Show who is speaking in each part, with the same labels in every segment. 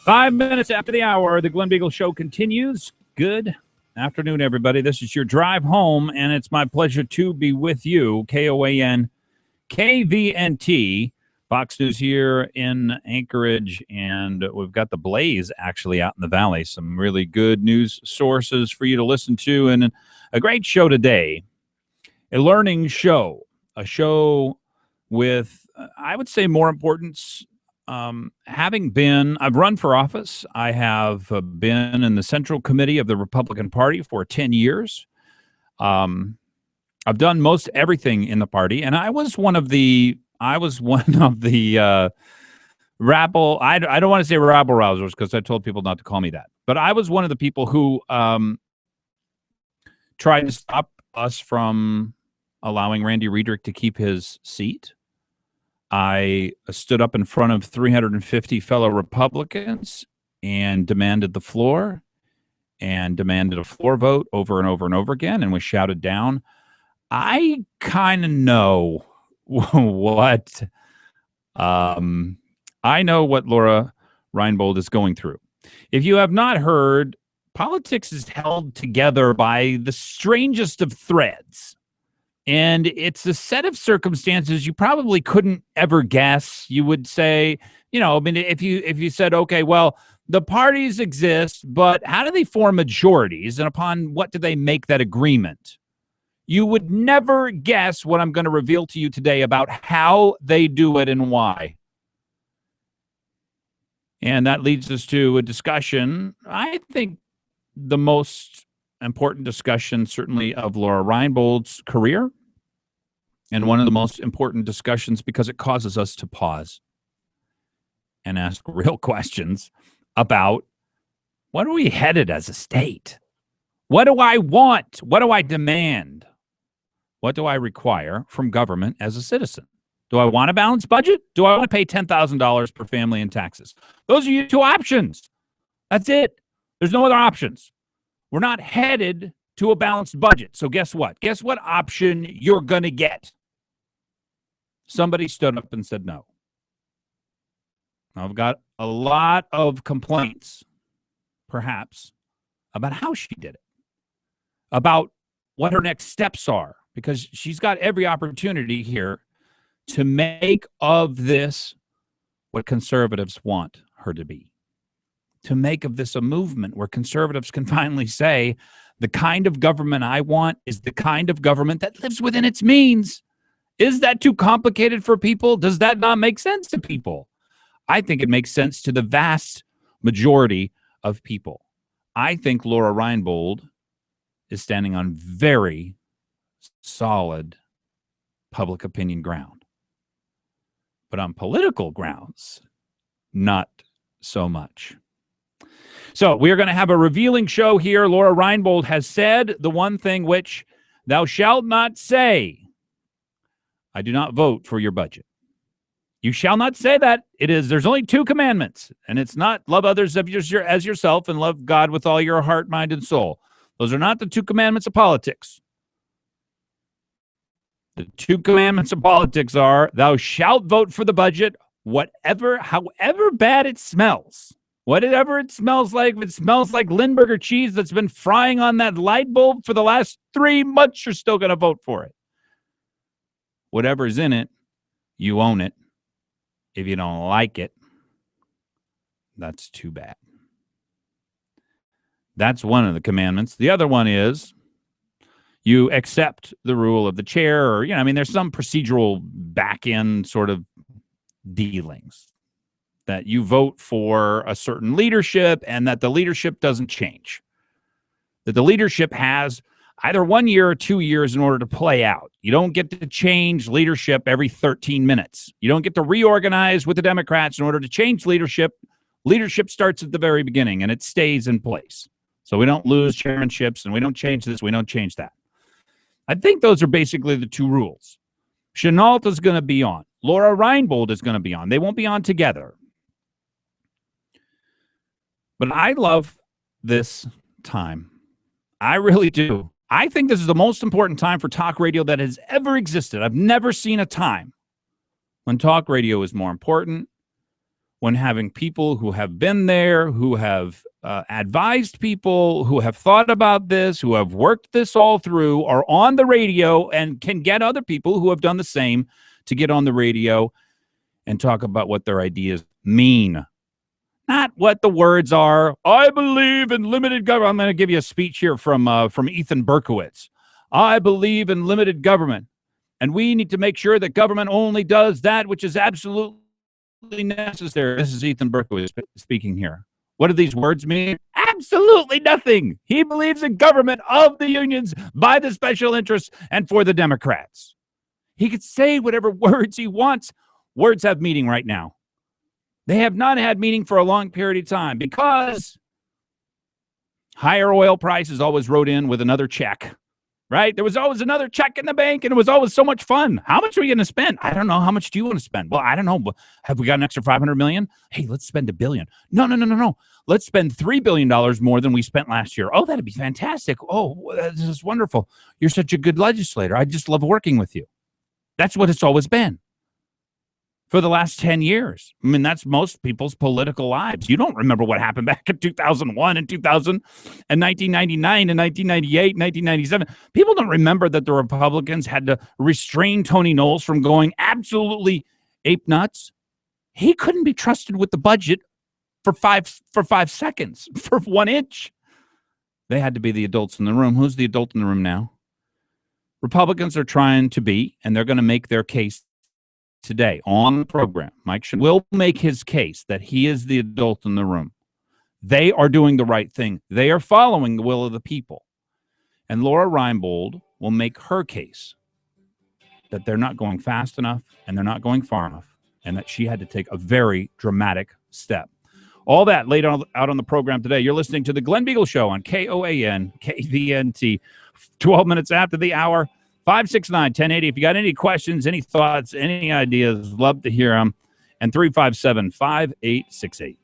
Speaker 1: 5 minutes after the hour, the Glen Biegel Show continues. Good afternoon, everybody. This is your drive home, and it's my pleasure to be with you. KOAN, KVNT, Fox News here in Anchorage, and we've got the Blaze actually out in the valley. Some really good news sources for you to listen to, and a great show today. A learning show, a show with, I would say, more importance. I've run for office. I have been in the Central Committee of the Republican Party for 10 years. I've done most everything in the party, and I was one of the rabble. I don't want to say rabble rousers because I told people not to call me that, but I was one of the people who tried to stop us from allowing Randy Riedrich to keep his seat. I stood up in front of 350 fellow Republicans and demanded the floor and demanded a floor vote over and over and over again, and was shouted down. I kind of know what I know what Laura Reinbold is going through. If you have not heard, politics is held together by the strangest of threads. And it's a set of circumstances you probably couldn't ever guess. You would say, if you said, okay, well, the parties exist, but how do they form majorities? And upon what do they make that agreement? You would never guess what I'm going to reveal to you today about how they do it and why. And that leads us to a discussion, I think the most important discussion, certainly, of Laura Reinbold's career, and one of the most important discussions because it causes us to pause and ask real questions about what are we headed as a state? What do I want? What do I demand? What do I require from government as a citizen? Do I want a balanced budget? Do I want to pay $10,000 per family in taxes? Those are your two options. That's it. There's no other options. We're not headed to a balanced budget. So guess what? Guess what option you're going to get? Somebody stood up and said no. Now, I've got a lot of complaints, perhaps, about how she did it, about what her next steps are, because she's got every opportunity here to make of this what conservatives want her to be. To make of this a movement where conservatives can finally say, the kind of government I want is the kind of government that lives within its means. Is that too complicated for people? Does that not make sense to people? I think it makes sense to the vast majority of people. I think Laura Reinbold is standing on very solid public opinion ground. But on political grounds, not so much. So we are going to have a revealing show here. Laura Reinbold has said the one thing which thou shalt not say. I do not vote for your budget. You shall not say that. There's only two commandments, and it's not love others as yourself and love God with all your heart, mind, and soul. Those are not the two commandments of politics. The two commandments of politics are, thou shalt vote for the budget, however bad it smells. Whatever it smells like, if it smells like Lindbergh cheese that's been frying on that light bulb for the last 3 months, you're still going to vote for it. Whatever's in it, you own it. If you don't like it, that's too bad. That's one of the commandments. The other one is you accept the rule of the chair, or, there's some procedural back-end sort of dealings that you vote for a certain leadership and that the leadership doesn't change. That the leadership has either 1 year or 2 years in order to play out. You don't get to change leadership every 13 minutes. You don't get to reorganize with the Democrats in order to change leadership. Leadership starts at the very beginning, and it stays in place. So we don't lose chairmanships, and we don't change this, we don't change that. I think those are basically the two rules. Chenault is going to be on. Laura Reinbold is going to be on. They won't be on together. But I love this time. I really do. I think this is the most important time for talk radio that has ever existed. I've never seen a time when talk radio is more important, when having people who have been there, who have advised people, who have thought about this, who have worked this all through, are on the radio and can get other people who have done the same to get on the radio and talk about what their ideas mean. Not what the words are. I believe in limited government. I'm going to give you a speech here from Ethan Berkowitz. I believe in limited government, and we need to make sure that government only does that which is absolutely necessary. This is Ethan Berkowitz speaking here. What do these words mean? Absolutely nothing. He believes in government of the unions, by the special interests, and for the Democrats. He could say whatever words he wants. Words have meaning right now. They have not had meaning for a long period of time because higher oil prices always wrote in with another check, right? There was always another check in the bank, and it was always so much fun. How much are we going to spend? I don't know. How much do you want to spend? Well, I don't know. Have we got an extra $500 million? Hey, let's spend $1 billion. No. Let's spend $3 billion more than we spent last year. Oh, that'd be fantastic. Oh, this is wonderful. You're such a good legislator. I just love working with you. That's what it's always been for the last 10 years. I mean, that's most people's political lives. You don't remember what happened back in 2001 and 2000 and 1999 and 1998, 1997. People don't remember that the Republicans had to restrain Tony Knowles from going absolutely ape nuts. He couldn't be trusted with the budget for 5 seconds, for 1 inch. They had to be the adults in the room. Who's the adult in the room now? Republicans are trying to be, and they're going to make their case today on the program. Mike will make his case that he is the adult in the room. They are doing the right thing. They are following the will of the people. And Laura Reinbold will make her case that they're not going fast enough and they're not going far enough, and that she had to take a very dramatic step. All that laid out on the program today. You're listening to the Glen Biegel Show on KOAN, KVNT, 12 minutes after the hour. 569-1080. If you got any questions, any thoughts, any ideas, love to hear them. And 357-5868.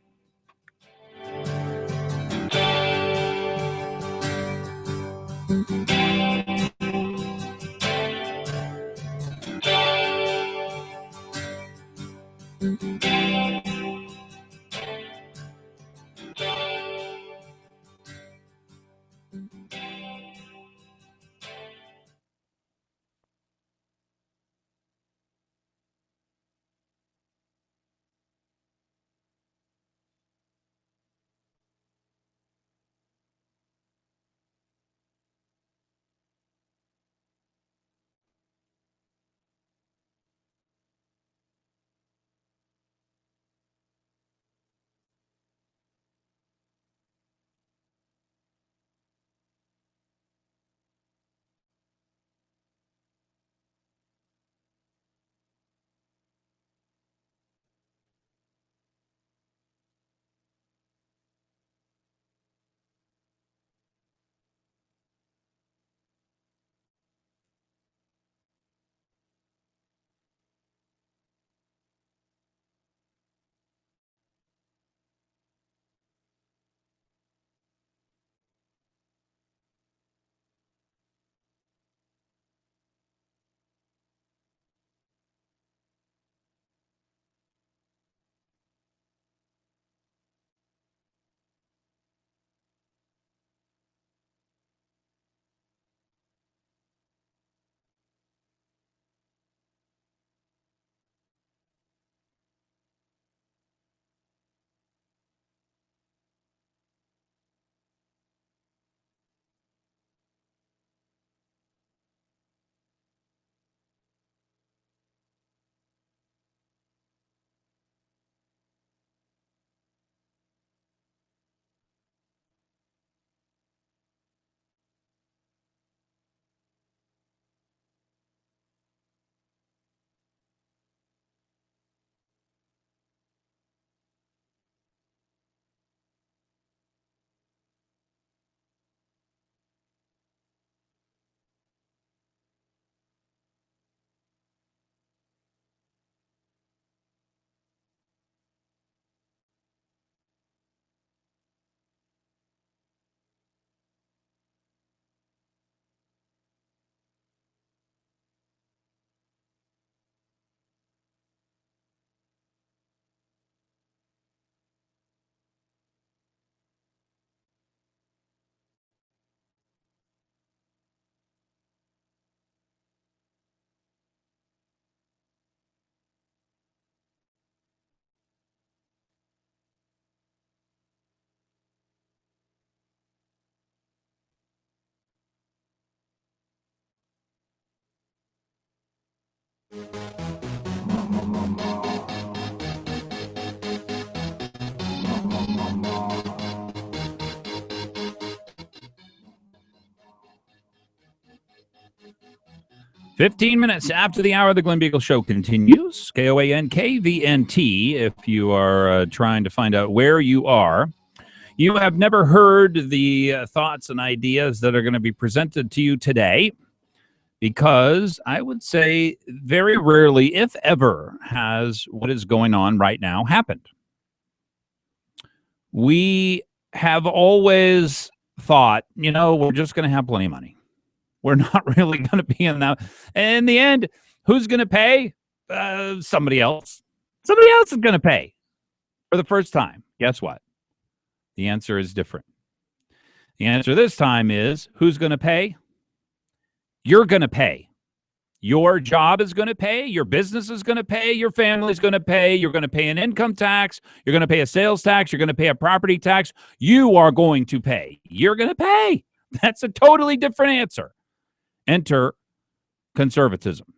Speaker 1: "15 minutes after the hour, the Glen Biegel Show continues. KOAN-KVNT, if you are trying to find out where you are. You have never heard the thoughts and ideas that are going to be presented to you today because I would say very rarely, if ever, has what is going on right now happened. We have always thought, we're just going to have plenty of money. We're not really going to be in that. And in the end, who's going to pay? Somebody else. Somebody else is going to pay for the first time. Guess what? The answer is different. The answer this time is, who's going to pay? You're going to pay. Your job is going to pay. Your business is going to pay. Your family is going to pay. You're going to pay an income tax. You're going to pay a sales tax. You're going to pay a property tax. You are going to pay. You're going to pay. That's a totally different answer. Enter conservatism.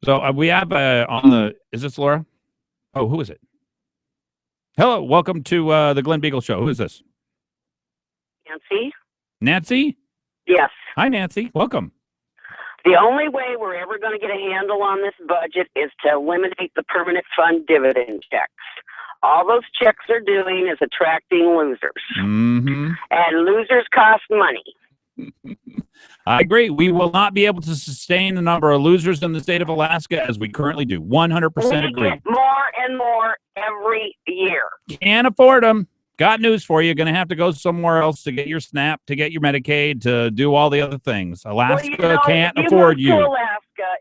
Speaker 1: So we have on the, is this Laura? Oh, who is it? Hello, welcome to the Glen Biegel Show. Who is this?
Speaker 2: Nancy.
Speaker 1: Nancy?
Speaker 2: Yes.
Speaker 1: Hi, Nancy. Welcome.
Speaker 2: The only way we're ever going to get a handle on this budget is to eliminate the permanent fund dividend checks. All those checks are doing is attracting losers.
Speaker 1: Mm-hmm.
Speaker 2: And losers cost money.
Speaker 1: I agree. We will not be able to sustain the number of losers in the state of Alaska as we currently do. 100% agree.
Speaker 2: We get more and more every year.
Speaker 1: Can't afford them. Got news for you. Going to have to go somewhere else to get your SNAP, to get your Medicaid, to do all the other things. Alaska can't afford you.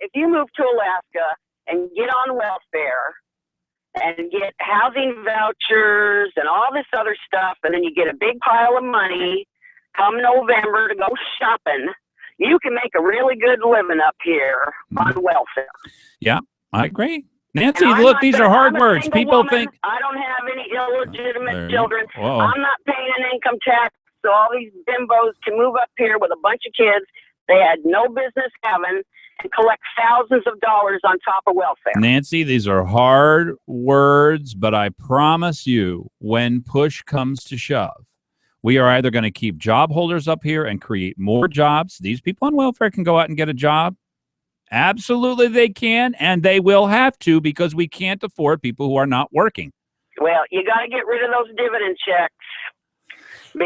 Speaker 2: If you move to Alaska and get on welfare and get housing vouchers and all this other stuff, and then you get a big pile of money come November to go shopping, you can make a really good living up here on welfare.
Speaker 1: Yeah, I agree. Nancy, look, these are hard words. People think
Speaker 2: I don't have any illegitimate children.
Speaker 1: Whoa.
Speaker 2: I'm not paying an income tax, so all these bimbos can move up here with a bunch of kids they had no business having and collect thousands of dollars on top of welfare.
Speaker 1: Nancy, these are hard words, but I promise you, when push comes to shove, we are either going to keep job holders up here and create more jobs. These people on welfare can go out and get a job. Absolutely they can, and they will have to because we can't afford people who are not working.
Speaker 2: Well, you got to get rid of those dividend checks.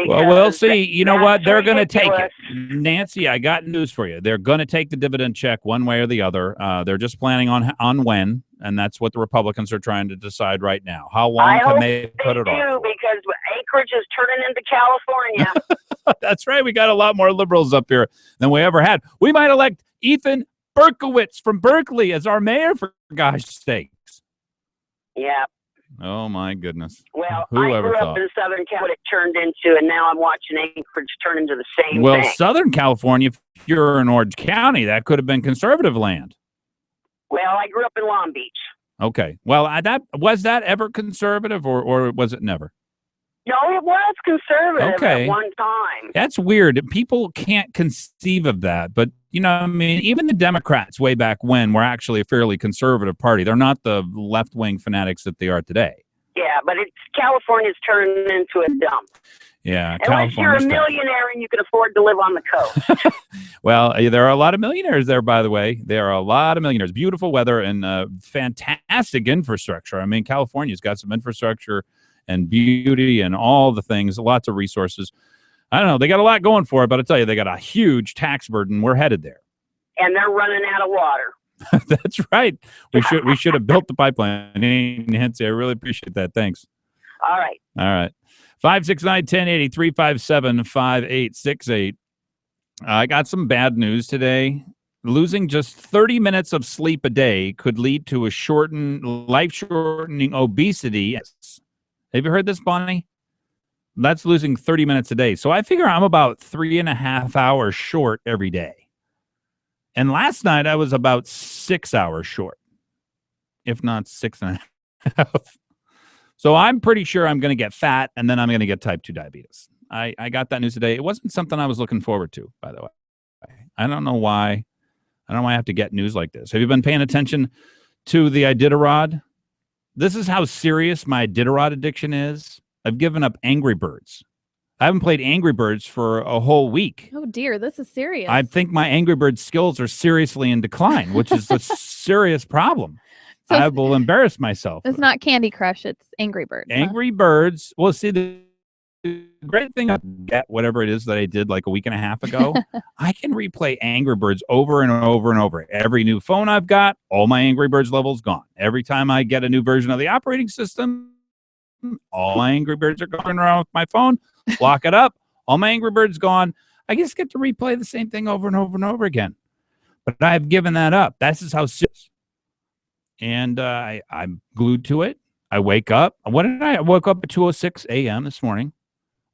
Speaker 1: Well, we'll see. You know what? They're going to take it. Nancy, I got news for you. They're going to take the dividend check one way or the other. They're just planning on when, and that's what the Republicans are trying to decide right now. How long can they put it off?
Speaker 2: Because acreage is turning into California.
Speaker 1: That's right. We got a lot more liberals up here than we ever had. We might elect Ethan Berkowitz from Berkeley as our mayor, for gosh sakes.
Speaker 2: Yeah.
Speaker 1: Oh, my goodness.
Speaker 2: Well,
Speaker 1: Whoever
Speaker 2: I grew
Speaker 1: thought?
Speaker 2: up in Southern California, what it turned into, and now I'm watching acreage turn into the same thing.
Speaker 1: Well, Southern California, if you're in Orange County, that could have been conservative land.
Speaker 2: Well, I grew up in Long Beach.
Speaker 1: Okay. Well, was that ever conservative, or was it never?
Speaker 2: No, it was conservative
Speaker 1: at
Speaker 2: one time.
Speaker 1: That's weird. People can't conceive of that. But, even the Democrats way back when were actually a fairly conservative party. They're not the left-wing fanatics that they are today.
Speaker 2: Yeah, but California's turning into a dump.
Speaker 1: Yeah,
Speaker 2: unless you're a millionaire and you can afford to live on the coast.
Speaker 1: Well, there are a lot of millionaires there, by the way. There are a lot of millionaires. Beautiful weather and fantastic infrastructure. I mean, California's got some infrastructure and beauty and all the things, lots of resources. I don't know. They got a lot going for it, but I tell you, they got a huge tax burden. We're headed there.
Speaker 2: And they're running out of water.
Speaker 1: That's right. We should have built the pipeline. Nancy, I really appreciate that. Thanks.
Speaker 2: All right.
Speaker 1: 569-1080, 357-5868. I got some bad news today. Losing just 30 minutes of sleep a day could lead to a life-shortening obesity. Yes. Have you heard this, Bonnie? That's losing 30 minutes a day. So I figure I'm about 3.5 hours short every day. And last night I was about 6 hours short, if not 6.5. So I'm pretty sure I'm going to get fat, and then I'm going to get type 2 diabetes. I got that news today. It wasn't something I was looking forward to, by the way. I don't know why. I don't know why I have to get news like this. Have you been paying attention to the Iditarod? This is how serious my Iditarod addiction is. I've given up Angry Birds. I haven't played Angry Birds for a whole week.
Speaker 3: Oh, dear. This is serious.
Speaker 1: I think my Angry Birds skills are seriously in decline, which is a serious problem.
Speaker 3: So
Speaker 1: I will embarrass myself.
Speaker 3: It's not Candy Crush. It's Angry Birds.
Speaker 1: Angry Birds. Well, see, the great thing about Get, whatever it is that I did like a week and a half ago, I can replay Angry Birds over and over and over. Every new phone I've got, all my Angry Birds levels gone. Every time I get a new version of the operating system, all my Angry Birds are going around with my phone. Lock it up. All my Angry Birds gone. I just get to replay the same thing over and over and over again. But I've given that up. That's just how serious. And I'm glued to it. I wake up. I woke up at 2:06 a.m. this morning.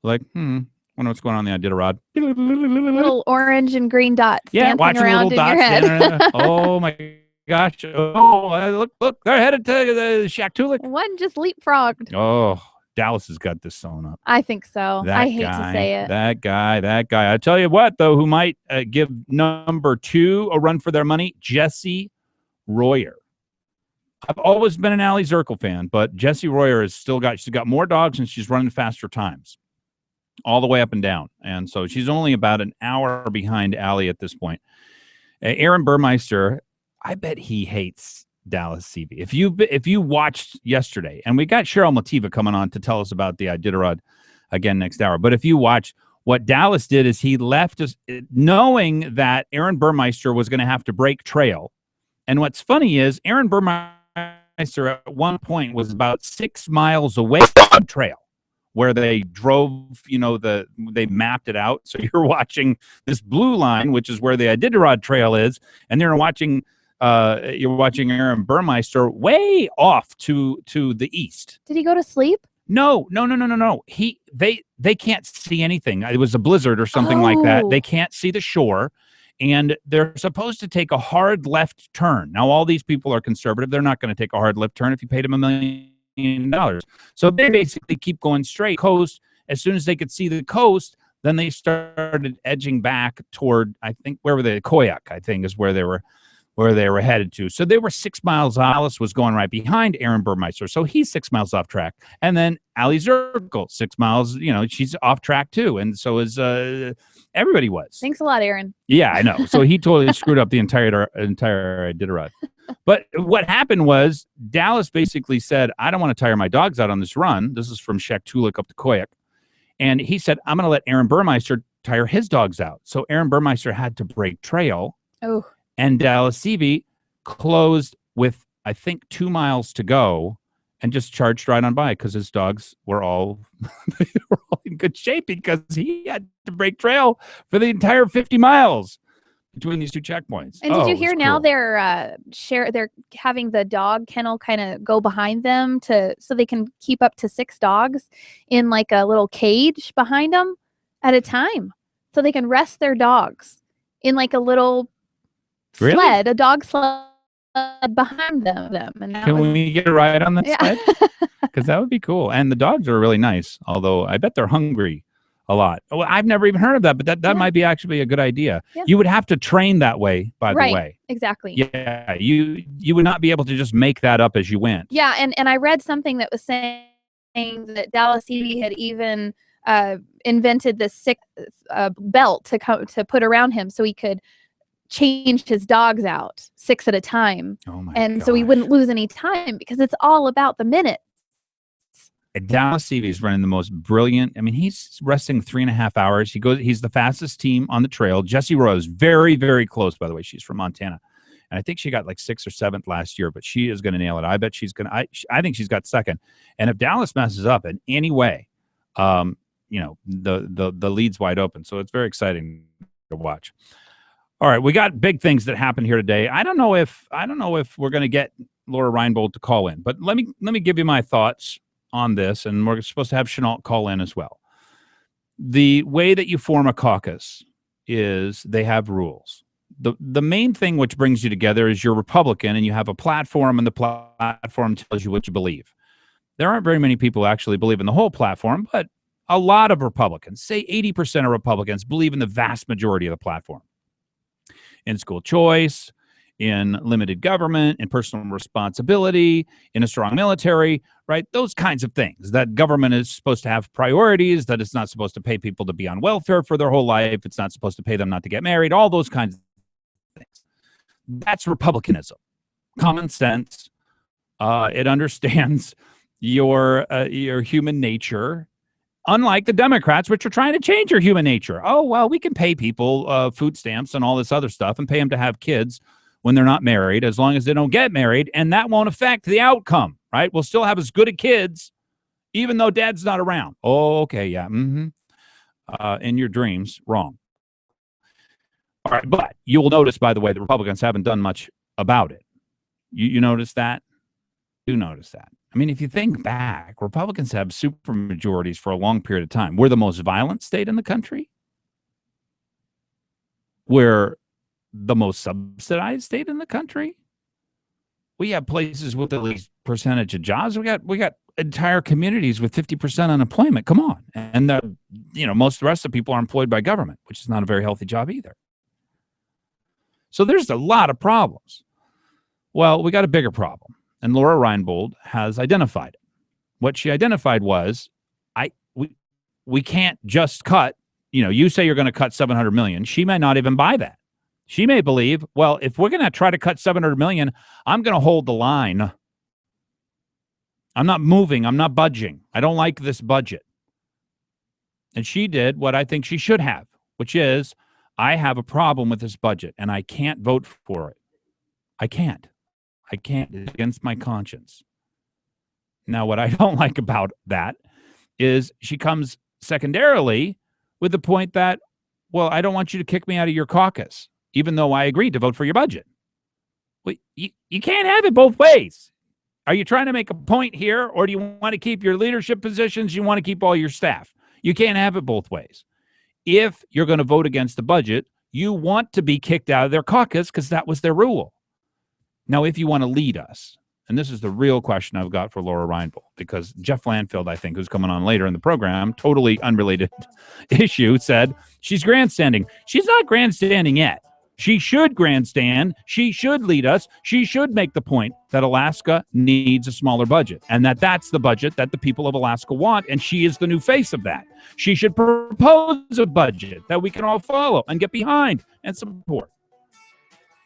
Speaker 1: Like, wonder what's going on in the Iditarod.
Speaker 3: Little orange and green dots dancing
Speaker 1: watching
Speaker 3: around
Speaker 1: little
Speaker 3: in your head.
Speaker 1: dots. Oh, my gosh. Oh, look. They're headed to the Shaktoolik.
Speaker 3: One just leapfrogged.
Speaker 1: Oh, Dallas has got this sewn up.
Speaker 3: I think so. I hate to say it.
Speaker 1: That guy. I tell you what, though, who might give number 2 a run for their money, Jesse Royer. I've always been an Allie Zirkle fan, but Jesse Royer she's got more dogs and she's running faster times all the way up and down. And so she's only about an hour behind Allie at this point. Aaron Burmeister, I bet he hates Dallas CV. If you watched yesterday, and we got Cheryl Motiva coming on to tell us about the Iditarod again next hour, but if you watch what Dallas did is he left us knowing that Aaron Burmeister was going to have to break trail. And what's funny is Aaron Burmeister at one point was about 6 miles away from the trail where they drove, they mapped it out. So you're watching this blue line, which is where the Iditarod Trail is, and you're watching Aaron Burmeister way off to the east.
Speaker 3: Did he go to sleep?
Speaker 1: No. They can't see anything. It was a blizzard or something like that. They can't see the shore. And they're supposed to take a hard left turn. Now, all these people are conservative. They're not going to take a hard left turn if you paid them $1 million. So they basically keep going straight coast. As soon as they could see the coast, then they started edging back toward, I think, where were they? Koyak, I think, is where they were headed to. So they were 6 miles. Alice was going right behind Aaron Burmeister. So he's 6 miles off track. And then Allie Zirkle, 6 miles, she's off track too. And so is everybody was.
Speaker 3: Thanks a lot, Aaron.
Speaker 1: Yeah, I know. So he totally screwed up the entire Iditarod. But what happened was Dallas basically said, I don't want to tire my dogs out on this run. This is from Shaktoolik up to Koyak. And he said, I'm going to let Aaron Burmeister tire his dogs out. So Aaron Burmeister had to break trail.
Speaker 3: Oh.
Speaker 1: And Dallas CV closed with, I think, 2 miles to go and just charged right on by because his dogs were all, in good shape because he had to break trail for the entire 50 miles between these two checkpoints.
Speaker 3: And did you hear now they're having the dog kennel kind of go behind them so they can keep up to 6 dogs in like a little cage behind them at a time, so they can rest their dogs in like a little sled, a dog sled behind them. And
Speaker 1: can we get a ride on that sled? Because that would be cool. And the dogs are really nice, although I bet they're hungry a lot. Well, I've never even heard of that, but that might be actually a good idea. Yeah. You would have to train that way, by the way.
Speaker 3: Exactly.
Speaker 1: Yeah, you would not be able to just make that up as you went.
Speaker 3: Yeah, and I read something that was saying that Dallas TV had even invented this belt to put around him so he could change his dogs out 6 at a time.
Speaker 1: Oh my
Speaker 3: and
Speaker 1: gosh.
Speaker 3: So he wouldn't lose any time because it's all about the minutes.
Speaker 1: Dallas TV is running the most brilliant. I mean, he's resting 3.5 hours. He's the fastest team on the trail. Jessie Rowe is very, very close, by the way. She's from Montana. And I think she got like 6th or 7th last year, but she is going to nail it. I bet she's going to, I think she's got 2nd. And if Dallas messes up in any way, the lead's wide open. So it's very exciting to watch. All right, we got big things that happened here today. I don't know if we're going to get Laura Reinbold to call in, but let me give you my thoughts on this, and we're supposed to have Chenault call in as well. The way that you form a caucus is they have rules. The main thing which brings you together is you're Republican and you have a platform, and the platform tells you what you believe. There aren't very many people who actually believe in the whole platform, but a lot of Republicans, say 80% of Republicans, believe in the vast majority of the platform. in school choice, in limited government, in personal responsibility, in a strong military, right? Those kinds of things, that government is supposed to have priorities, that it's not supposed to pay people to be on welfare for their whole life. It's not supposed to pay them not to get married, all those kinds of things. That's republicanism. Common sense. It understands your human nature, unlike the Democrats, which are trying to change your human nature. Oh, well, we can pay people food stamps and all this other stuff and pay them to have kids when they're not married, as long as they don't get married, and that won't affect the outcome, right? We'll still have as good of kids, even though dad's not around. Oh, okay, yeah. In your dreams, wrong. All right, but you will notice, by the way, the Republicans haven't done much about it. You notice that? Do notice that. I mean, if you think back, Republicans have super majorities for a long period of time. We're the most violent state in the country. We're the most subsidized state in the country. We have places with the least percentage of jobs. We got entire communities with 50% unemployment. Come on. And most of the rest of the people are employed by government, which is not a very healthy job either. So there's a lot of problems. Well, we got a bigger problem, and Laura Reinbold has identified it. What she identified was, we can't just cut, you say you're going to cut 700 million. She may not even buy that. She may believe, well, if we're going to try to cut 700 million, I'm going to hold the line. I'm not moving. I'm not budging. I don't like this budget. And she did what I think she should have, which is, I have a problem with this budget and I can't vote for it. I can't. It's against my conscience. Now, what I don't like about that is she comes secondarily with the point that, well, I don't want you to kick me out of your caucus, even though I agreed to vote for your budget. Well, you can't have it both ways. Are you trying to make a point here, or do you want to keep your leadership positions? You want to keep all your staff? You can't have it both ways. If you're going to vote against the budget, you want to be kicked out of their caucus because that was their rule. Now, if you want to lead us, and this is the real question I've got for Laura Reinbold, because Jeff Lanfield, I think, who's coming on later in the program, totally unrelated issue, said she's grandstanding. She's not grandstanding yet. She should grandstand. She should lead us. She should make the point that Alaska needs a smaller budget and that's the budget that the people of Alaska want. And she is the new face of that. She should propose a budget that we can all follow and get behind and support.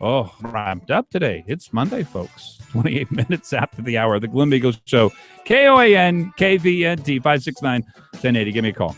Speaker 1: Oh, wrapped up today. It's Monday, folks. 28 minutes after the hour of the Glen Biegel Show. KOAN, KVNT, 569-1080. Give me a call.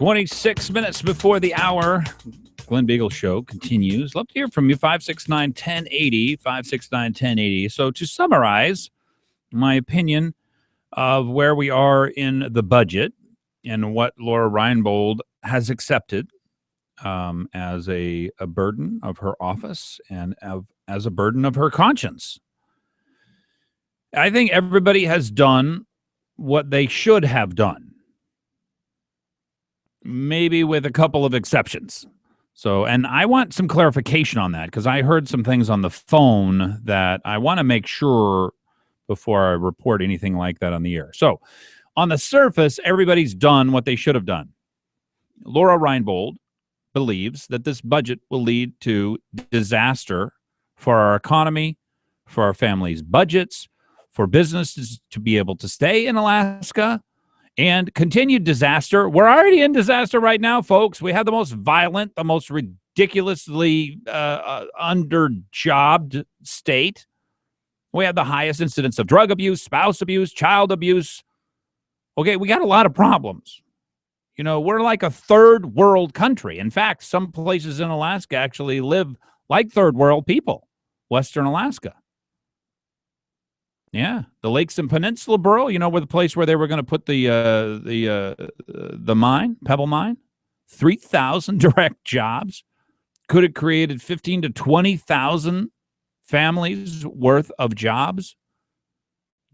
Speaker 1: 26 minutes before the hour. Glen Biegel Show continues. Love to hear from you. 569-1080, 569-1080. So to summarize my opinion of where we are in the budget and what Laura Reinbold has accepted as a burden of her office and as a burden of her conscience. I think everybody has done what they should have done, maybe with a couple of exceptions. So, and I want some clarification on that because I heard some things on the phone that I want to make sure before I report anything like that on the air. So, on the surface, everybody's done what they should have done. Laura Reinbold believes that this budget will lead to disaster for our economy, for our families' budgets, for businesses to be able to stay in Alaska, and continued disaster. We're already in disaster right now, folks. We have the most violent, the most ridiculously underjobbed state. We have the highest incidence of drug abuse, spouse abuse, child abuse. Okay, we got a lot of problems. You know, we're like a third world country. In fact, some places in Alaska actually live like third world people, Western Alaska. Yeah, the Lakes and Peninsula Borough, you know, where the place where they were going to put the mine, Pebble Mine, 3,000 direct jobs, could have created 15 to 20,000 families worth of jobs.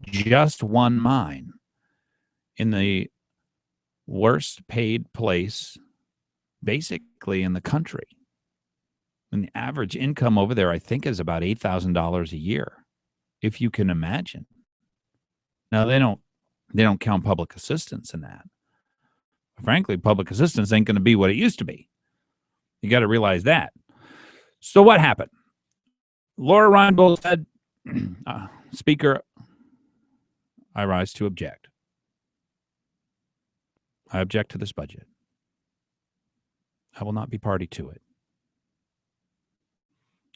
Speaker 1: Just one mine in the worst paid place, basically in the country. And the average income over there, I think, is about $8,000 a year. If you can imagine. Now they don't count public assistance in that. Frankly, public assistance ain't going to be what it used to be. You got to realize that. So what happened? Laura Reinbold said, Speaker, I rise to object. I object to this budget. I will not be party to it.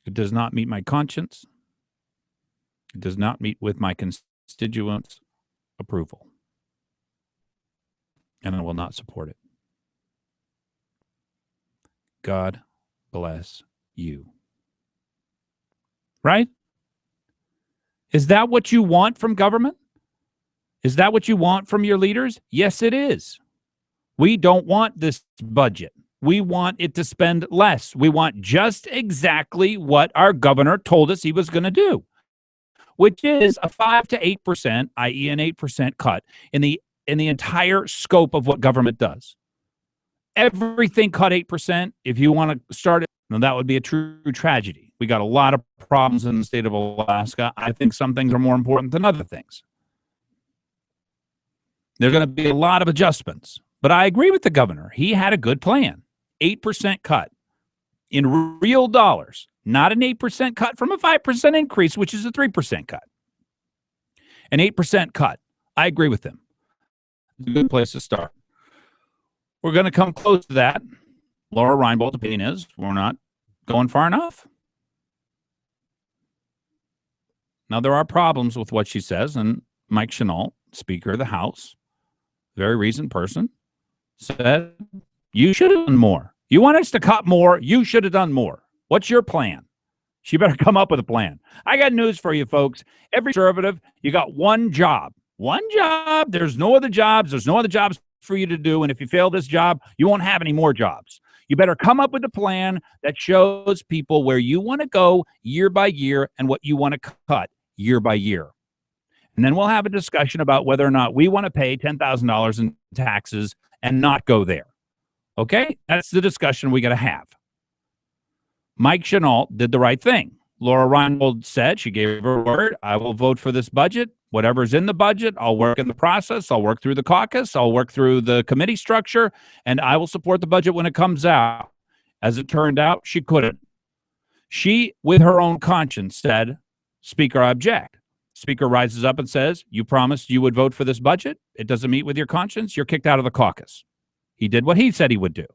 Speaker 1: It does not meet my conscience. It does not meet with my constituents' approval. And I will not support it. God bless you. Right? Is that what you want from government? Is that what you want from your leaders? Yes, it is. We don't want this budget. We want it to spend less. We want just exactly what our governor told us he was going to do, which is a 5 to 8%, i.e. an 8% cut in the entire scope of what government does. Everything cut 8%. If you want to start it, now that would be a true tragedy. We got a lot of problems in the state of Alaska. I think some things are more important than other things. There's going to be a lot of adjustments. But I agree with the governor. He had a good plan. 8% cut in real dollars. Not an 8% cut from a 5% increase, which is a 3% cut. An 8% cut. I agree with him. It's a good place to start. We're going to come close to that. Laura Reinbold's opinion is we're not going far enough. Now, there are problems with what she says, and Mike Chenault, Speaker of the House, very reasoned person, said, you should have done more. You want us to cut more, you should have done more. What's your plan? She better come up with a plan. I got news for you, folks. Every conservative, you got one job. One job. There's no other jobs. There's no other jobs for you to do. And if you fail this job, you won't have any more jobs. You better come up with a plan that shows people where you want to go year by year and what you want to cut year by year. And then we'll have a discussion about whether or not we want to pay $10,000 in taxes and not go there. Okay? That's the discussion we got to have. Mike Chenault did the right thing. Laura Reinbold said, she gave her word, I will vote for this budget. Whatever's in the budget, I'll work in the process. I'll work through the caucus. I'll work through the committee structure, and I will support the budget when it comes out. As it turned out, she couldn't. She, with her own conscience, said, Speaker, I object. Speaker rises up and says, you promised you would vote for this budget. It doesn't meet with your conscience. You're kicked out of the caucus. He did what he said he would do.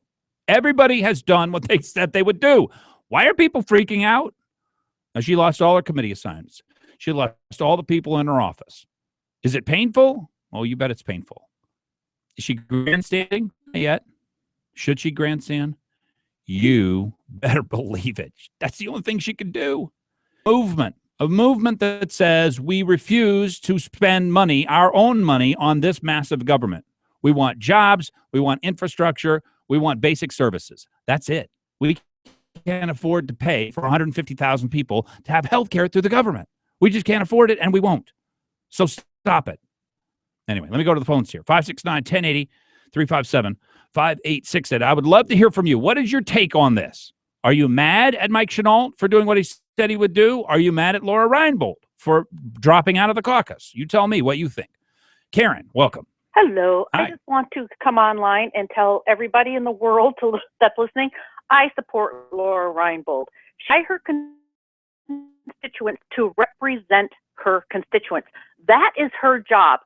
Speaker 1: Everybody has done what they said they would do. Why are people freaking out? Now, she lost all her committee assignments. She lost all the people in her office. Is it painful? Oh, you bet it's painful. Is she grandstanding? Not yet. Should she grandstand? You better believe it. That's the only thing she can do. A movement that says we refuse to spend money, our own money, on this massive government. We want jobs. We want infrastructure. We want basic services. That's it. We can't afford to pay for 150,000 people to have health care through the government. We just can't afford it, and we won't. So stop it. Anyway, let me go to the phones here. 569-1080, 357-5868. I would love to hear from you. What is your take on this? Are you mad at Mike Chenault for doing what he said he would do? Are you mad at Laura Reinbold for dropping out of the caucus? You tell me what you think. Karen, welcome.
Speaker 4: Hello.
Speaker 1: Hi.
Speaker 4: I just want to come online and tell everybody in the world that's listening, I support Laura Reinbold. She her constituents to represent her constituents. That is her job.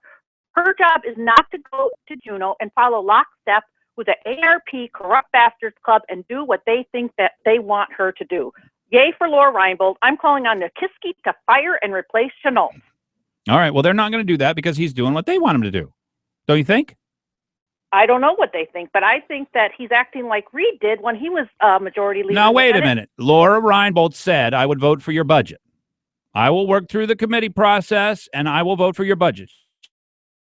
Speaker 4: Her job is not to go to Juneau and follow lockstep with the ARP Corrupt Bastards Club and do what they think that they want her to do. Yay for Laura Reinbold. I'm calling on Nikiski to fire and replace Chenault.
Speaker 1: All right. Well, they're not going to do that because he's doing what they want him to do. Don't you think?
Speaker 4: I don't know what they think, but I think that he's acting like Reid did when he was majority leader.
Speaker 1: Now, wait a minute. Laura Reinbold said, I would vote for your budget. I will work through the committee process, and I will vote for your budget.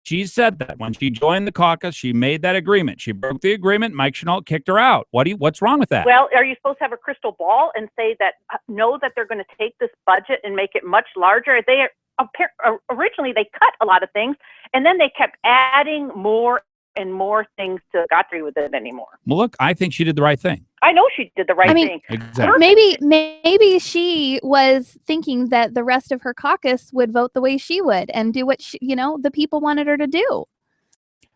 Speaker 1: She said that when she joined the caucus, she made that agreement. She broke the agreement. Mike Chenault kicked her out. What's wrong with that?
Speaker 4: Well, are you supposed to have a crystal ball and say that, know that they're going to take this budget and make it much larger? They originally they cut a lot of things, and then they kept adding more and more things to got through with it anymore.
Speaker 1: Well, look, I think she did the right thing.
Speaker 4: I know she did the right thing.
Speaker 1: Exactly.
Speaker 3: Maybe she was thinking that the rest of her caucus would vote the way she would and do what the people wanted her to do.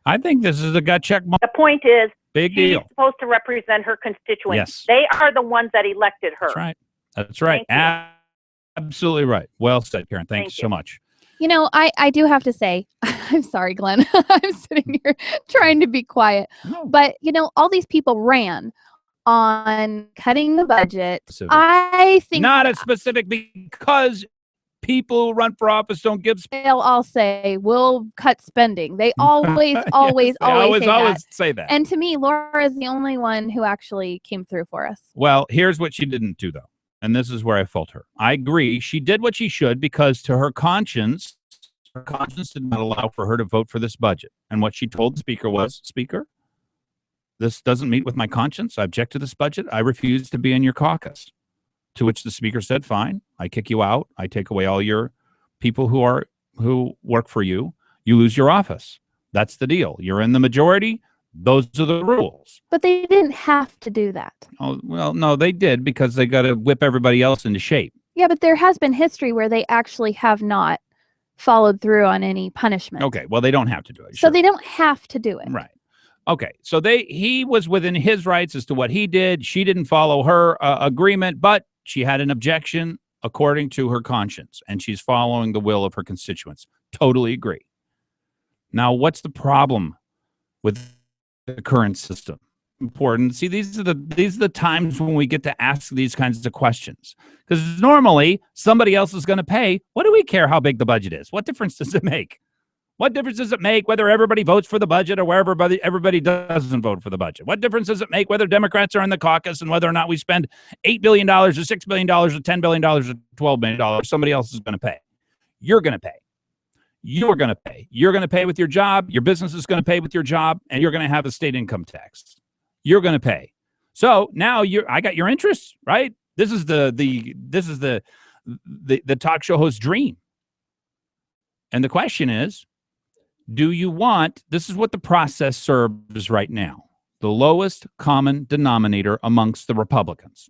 Speaker 1: I think this is a gut check.
Speaker 4: The point is,
Speaker 1: big
Speaker 4: she's
Speaker 1: deal.
Speaker 4: supposed to represent her constituents.
Speaker 1: Yes.
Speaker 4: They are the ones that elected her.
Speaker 1: That's right. That's right. Absolutely right. Well said, Karen. Thank you so much.
Speaker 3: I do have to say, I'm sorry, Glenn. I'm sitting here trying to be quiet.
Speaker 1: No.
Speaker 3: But, all these people ran on cutting the budget.
Speaker 1: Specific.
Speaker 3: I think
Speaker 1: not as specific because people who run for office don't give.
Speaker 3: They'll all say, we'll cut spending. They always,
Speaker 1: Yes,
Speaker 3: always
Speaker 1: say that.
Speaker 3: And to me, Laura is the only one who actually came through for us.
Speaker 1: Well, here's what she didn't do, though. And this is where I fault her. I agree. She did what she should because to her conscience did not allow for her to vote for this budget. And what she told the speaker was, Speaker, this doesn't meet with my conscience. I object to this budget. I refuse to be in your caucus. To which the speaker said, fine, I kick you out. I take away all your people who work for you. You lose your office. That's the deal. You're in the majority. Those are the rules.
Speaker 3: But they didn't have to do that.
Speaker 1: Oh, well, no, they did because they got to whip everybody else into shape.
Speaker 3: Yeah, but there has been history where they actually have not followed through on any punishment.
Speaker 1: Okay, well, they don't have to do it.
Speaker 3: So
Speaker 1: sure.
Speaker 3: they don't have to do it.
Speaker 1: Right. Okay, so he was within his rights as to what he did. She didn't follow her agreement, but she had an objection according to her conscience, and she's following the will of her constituents. Totally agree. Now, what's the problem with the current system? Important. See, these are the times when we get to ask these kinds of questions. Because normally somebody else is going to pay. What do we care how big the budget is? What difference does it make? What difference does it make whether everybody votes for the budget or where everybody doesn't vote for the budget? What difference does it make whether Democrats are in the caucus and whether or not we spend $8 billion or $6 billion or $10 billion or $12 billion? Somebody else is going to pay. You're going to pay. You're going to pay. You're going to pay with your job. Your business is going to pay with your job, and you're going to have a state income tax. You're going to pay. So now I got your interest, right? This is the talk show host dream. And the question is, do you want, this is what the process serves right now, the lowest common denominator amongst the Republicans.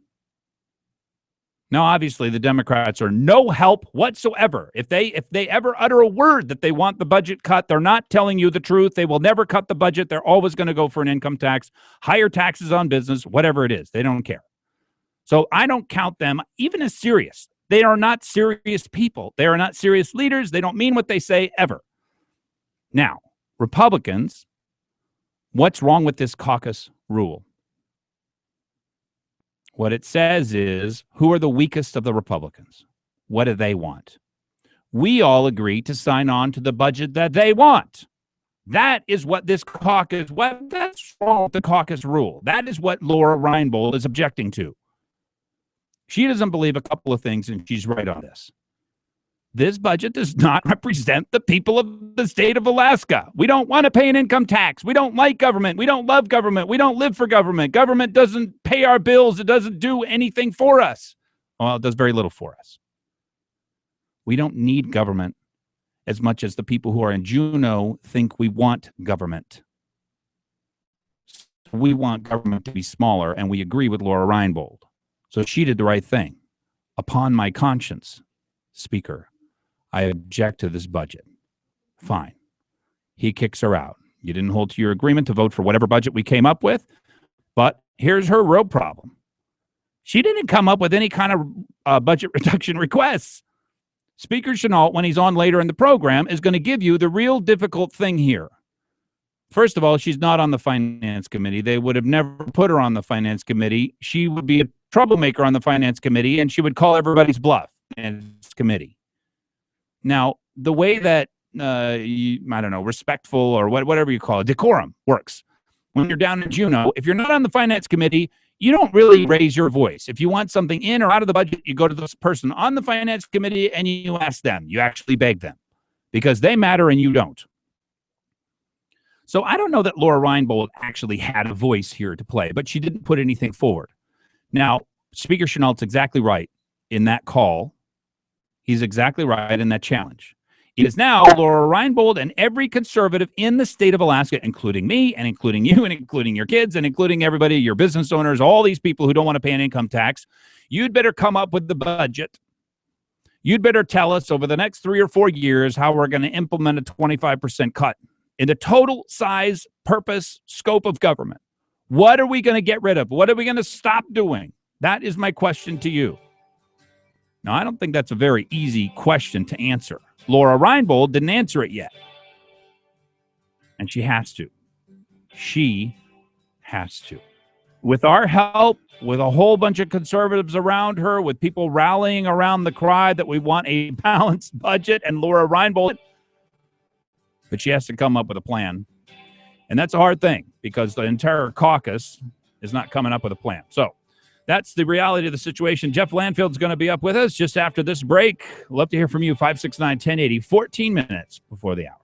Speaker 1: Now, obviously, the Democrats are no help whatsoever. If they ever utter a word that they want the budget cut, they're not telling you the truth. They will never cut the budget. They're always going to go for an income tax, higher taxes on business, whatever it is. They don't care. So I don't count them even as serious. They are not serious people. They are not serious leaders. They don't mean what they say ever. Now, Republicans, what's wrong with this caucus rule? What it says is, who are the weakest of the Republicans? What do they want? We all agree to sign on to the budget that they want. That is what this caucus, that's wrong with the caucus rule. That is what Laura Reinbold is objecting to. She doesn't believe a couple of things, and she's right on this. This budget does not represent the people of the state of Alaska. We don't want to pay an income tax. We don't like government. We don't love government. We don't live for government. Government doesn't pay our bills. It doesn't do anything for us. Well, it does very little for us. We don't need government as much as the people who are in Juneau think we want government. We want government to be smaller, and we agree with Laura Reinbold. So she did the right thing. Upon my conscience, Speaker, I object to this budget. Fine. He kicks her out. You didn't hold to your agreement to vote for whatever budget we came up with, but here's her real problem. She didn't come up with any kind of budget reduction requests. Speaker Chenault, when he's on later in the program, is going to give you the real difficult thing here. First of all, she's not on the Finance Committee. They would have never put her on the Finance Committee. She would be a troublemaker on the Finance Committee, and she would call everybody's bluff in this committee. Now, the way that, I don't know, respectful or whatever you call it, decorum works. When you're down in Juneau, if you're not on the Finance Committee, you don't really raise your voice. If you want something in or out of the budget, you go to this person on the Finance Committee and you ask them. You actually beg them because they matter and you don't. So I don't know that Laura Reinbold actually had a voice here to play, but she didn't put anything forward. Now, Speaker Chenault's exactly right in that call. He's exactly right in that challenge. It is now Laura Reinbold and every conservative in the state of Alaska, including me and including you and including your kids and including everybody, your business owners, all these people who don't want to pay an income tax. You'd better come up with the budget. You'd better tell us over the next 3 or 4 years how we're going to implement a 25% cut in the total size, purpose, scope of government. What are we going to get rid of? What are we going to stop doing? That is my question to you. Now, I don't think that's a very easy question to answer. Laura Reinbold didn't answer it yet. And she has to. She has to. With our help, with a whole bunch of conservatives around her, with people rallying around the cry that we want a balanced budget and Laura Reinbold, but she has to come up with a plan. And that's a hard thing because the entire caucus is not coming up with a plan. So that's the reality of the situation. Jeff Landfield's going to be up with us just after this break. Love to hear from you. 569-1080, 14 minutes before the hour.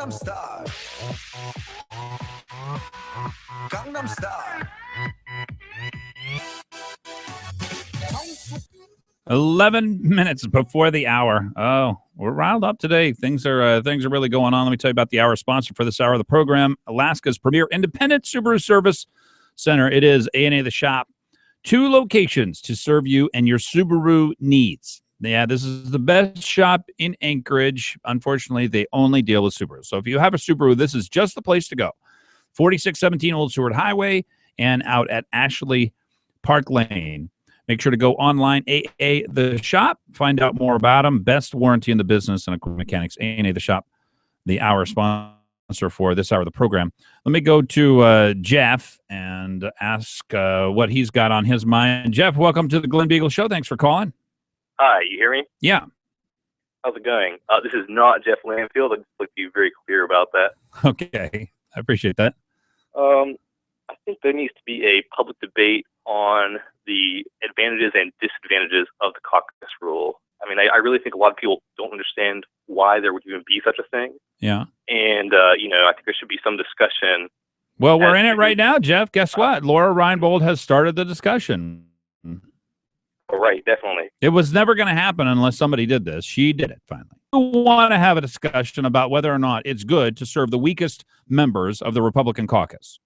Speaker 5: Gangnam Style. Gangnam Style.
Speaker 1: 11 minutes before the hour. Oh, we're riled up today. Things are really going on. Let me tell you about the hour sponsor for this hour of the program, Alaska's premier independent Subaru service center. It is A&A The Shop. 2 locations to serve you and your Subaru needs. Yeah, this is the best shop in Anchorage. Unfortunately, they only deal with Subaru. So if you have a Subaru, this is just the place to go. 4617 Old Seward Highway and out at Ashley Park Lane. Make sure to go online, A&A The Shop. Find out more about them. Best warranty in the business and equipment mechanics. A&A The Shop, the hour sponsor for this hour of the program. Let me go to Jeff and ask what he's got on his mind. Jeff, welcome to the Glen Biegel Show. Thanks for calling.
Speaker 6: Hi, you hear me?
Speaker 1: Yeah.
Speaker 6: How's it going? This is not Jeff Lanfield. I'd just like to be very clear about that.
Speaker 1: Okay. I appreciate that.
Speaker 6: I think there needs to be a public debate on the advantages and disadvantages of the caucus rule. I mean, I really think a lot of people don't understand why there would even be such a thing.
Speaker 1: Yeah.
Speaker 6: And, I think there should be some discussion.
Speaker 1: Well, we're in it right now, Jeff. Guess what? Laura Reinbold has started the discussion.
Speaker 6: Oh, right, definitely.
Speaker 1: It was never going to happen unless somebody did this. She did it finally. We want to have a discussion about whether or not it's good to serve the weakest members of the Republican caucus.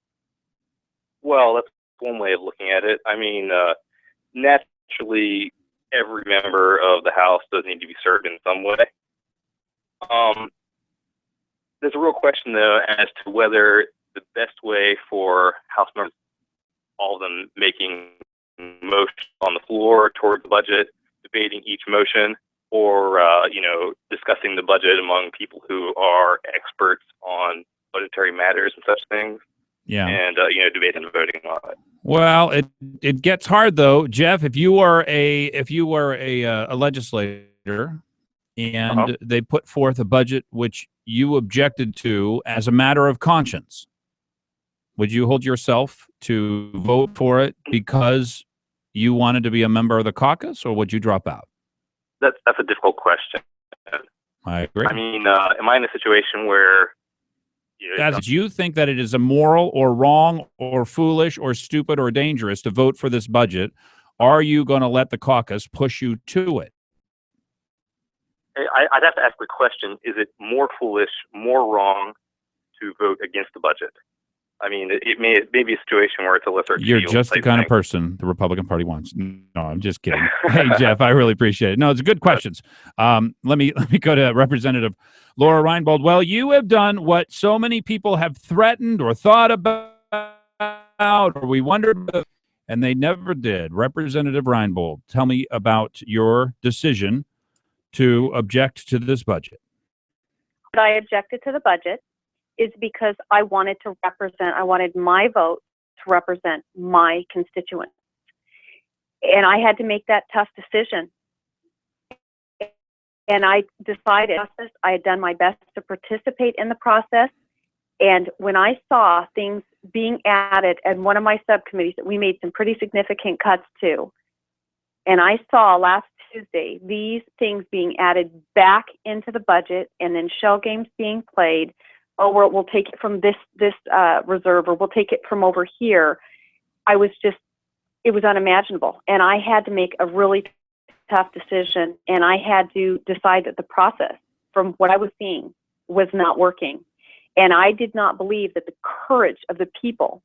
Speaker 6: Well, that's one way of looking at it. I mean, naturally, every member of the House does need to be served in some way. There's a real question, though, as to whether the best way for House members, all of them making motion on the floor toward the budget, debating each motion, or, discussing the budget among people who are experts on budgetary matters and such things.
Speaker 1: Yeah.
Speaker 6: And, debating and voting on it.
Speaker 1: Well, it gets hard, though, Jeff. If you were a legislator and they put forth a budget which you objected to as a matter of conscience, would you hold yourself to vote for it because you wanted to be a member of the caucus, or would you drop out?
Speaker 6: That's a difficult question.
Speaker 1: I agree.
Speaker 6: I mean, am I in a situation where
Speaker 1: do you think that it is immoral or wrong or foolish or stupid or dangerous to vote for this budget? Are you going to let the caucus push you to it?
Speaker 6: I'd have to ask the question, is it more foolish, more wrong to vote against the budget? I mean, it may be a situation where it's a lesser
Speaker 1: You're just the kind of person the Republican Party wants. No, I'm just kidding. Hey, Jeff, I really appreciate it. No, it's good questions. Let me go to Representative Laura Reinbold. Well, you have done what so many people have threatened or thought about, or we wondered, and they never did. Representative Reinbold, tell me about your decision to object to this budget.
Speaker 4: I objected to the budget is because I wanted my vote to represent my constituents. And I had to make that tough decision. And I decided I had done my best to participate in the process. And when I saw things being added in one of my subcommittees that we made some pretty significant cuts to, and I saw last Tuesday these things being added back into the budget and then shell games being played, we'll take it from this reserve, or we'll take it from over here. It was unimaginable. And I had to make a really tough decision, and I had to decide that the process, from what I was seeing, was not working. And I did not believe that the courage of the people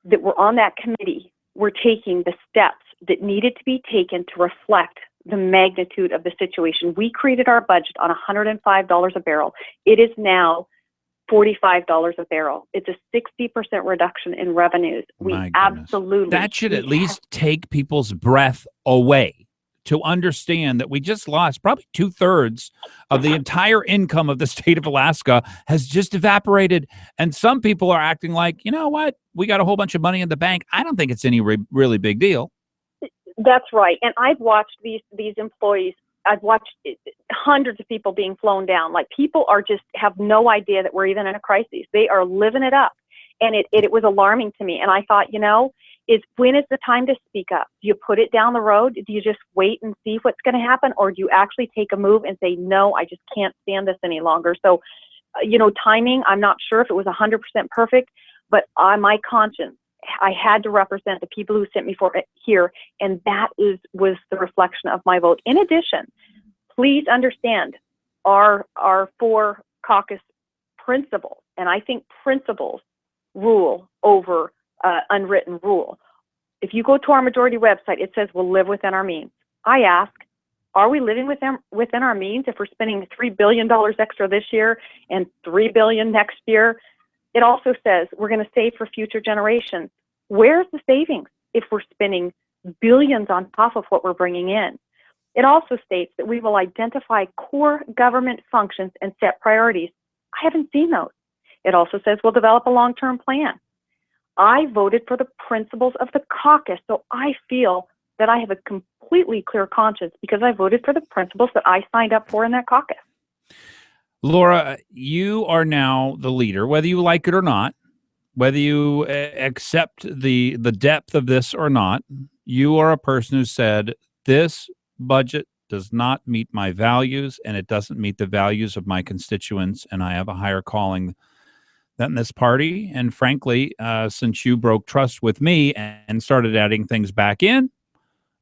Speaker 4: that were on that committee were taking the steps that needed to be taken to reflect the magnitude of the situation. We created our budget on $105 a barrel. It is now $45 a barrel. It's a 60% reduction in revenues.
Speaker 1: That should at least take people's breath away to understand that we just lost probably 2/3 of the entire income of the state of Alaska has just evaporated. And some people are acting like, you know what? We got a whole bunch of money in the bank. I don't think it's any really big deal.
Speaker 4: That's right. And I've watched these employees. I've watched hundreds of people being flown down. Like, people have no idea that we're even in a crisis. They are living it up. And it was alarming to me. And I thought, when is the time to speak up? Do you put it down the road? Do you just wait and see what's going to happen? Or do you actually take a move and say, no, I just can't stand this any longer? So timing, I'm not sure if it was 100% perfect, but on my conscience, I had to represent the people who sent me here, and that was the reflection of my vote. In addition, please understand our 4 caucus principles, and I think principles rule over unwritten rule. If you go to our majority website, it says we'll live within our means. I ask, are we living within our means if we're spending $3 billion extra this year and $3 billion next year? It also says we're going to save for future generations. Where's the savings if we're spending billions on top of what we're bringing in? It also states that we will identify core government functions and set priorities. I haven't seen those. It also says we'll develop a long-term plan. I voted for the principles of the caucus, so I feel that I have a completely clear conscience because I voted for the principles that I signed up for in that caucus.
Speaker 1: Laura, you are now the leader, whether you like it or not, whether you accept the depth of this or not. You are a person who said this budget does not meet my values, and it doesn't meet the values of my constituents, and I have a higher calling than this party. And frankly, since you broke trust with me and started adding things back in,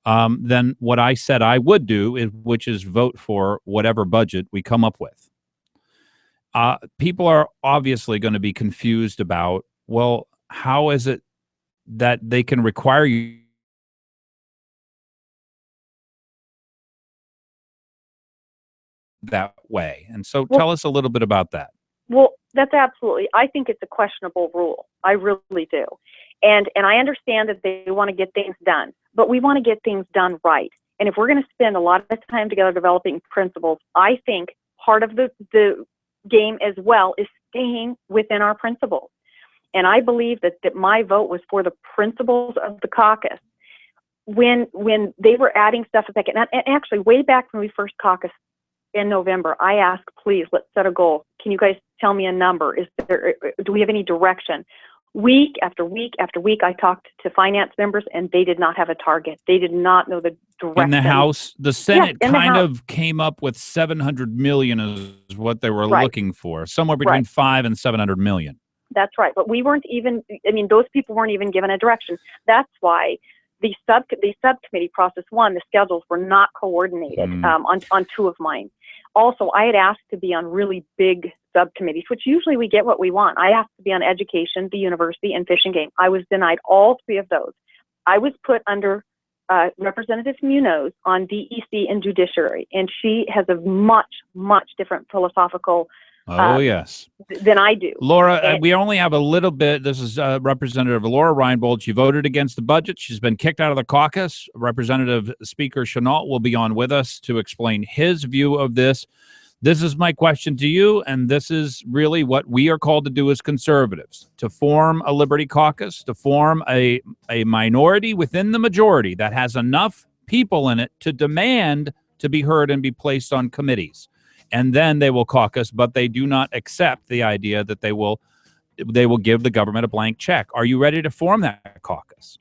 Speaker 1: then what I said I would do, which is vote for whatever budget we come up with. People are obviously going to be confused about, well, how is it that they can require you that way? And so tell us a little bit about that.
Speaker 4: Well, that's absolutely. I think it's a questionable rule. I really do. And I understand that they want to get things done, but we want to get things done right. And if we're going to spend a lot of time together developing principles, I think part of the game as well is staying within our principles. And I believe that my vote was for the principles of the caucus. When they were adding stuff at second, and actually way back when we first caucused in November, I asked, please, let's set a goal. Can you guys tell me a number? Do we have any direction? Week after week after week, I talked to finance members, and they did not have a target. They did not know the direction.
Speaker 1: In the House, the Senate kind of came up with $700 million is what they were looking for, somewhere between $500 and $700 million.
Speaker 4: That's right, but we weren't even. I mean, those people weren't even given a direction. That's why the subcommittee process one, the schedules were not coordinated on 2 of mine. Also, I had asked to be on really big subcommittees, which usually we get what we want. I asked to be on education, the university, and fish and game. I was denied all 3 of those. I was put under Representative Munoz on DEC and judiciary, and she has a much, much different philosophical than I do.
Speaker 1: Laura, we only have a little bit. This is Representative Laura Reinbold. She voted against the budget. She's been kicked out of the caucus. Representative Speaker Chenault will be on with us to explain his view of this. This is my question to you, and this is really what we are called to do as conservatives, to form a Liberty Caucus, to form a minority within the majority that has enough people in it to demand to be heard and be placed on committees. And then they will caucus, but they do not accept the idea that they will give the government a blank check. Are you ready to form that caucus?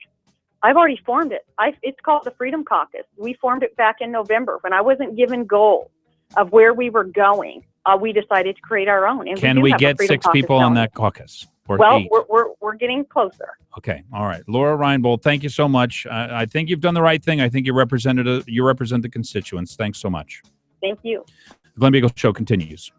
Speaker 4: I've already formed it. It's called the Freedom Caucus. We formed it back in November when I wasn't given goals of where we were going. We decided to create our own. And
Speaker 1: can we get 6 people on that caucus? Or 8?
Speaker 4: We're getting closer.
Speaker 1: Okay, all right. Laura Reinbold, thank you so much. I think you've done the right thing. I think you represent the constituents. Thanks so much.
Speaker 4: Thank you.
Speaker 1: The Glen Biegel Show continues.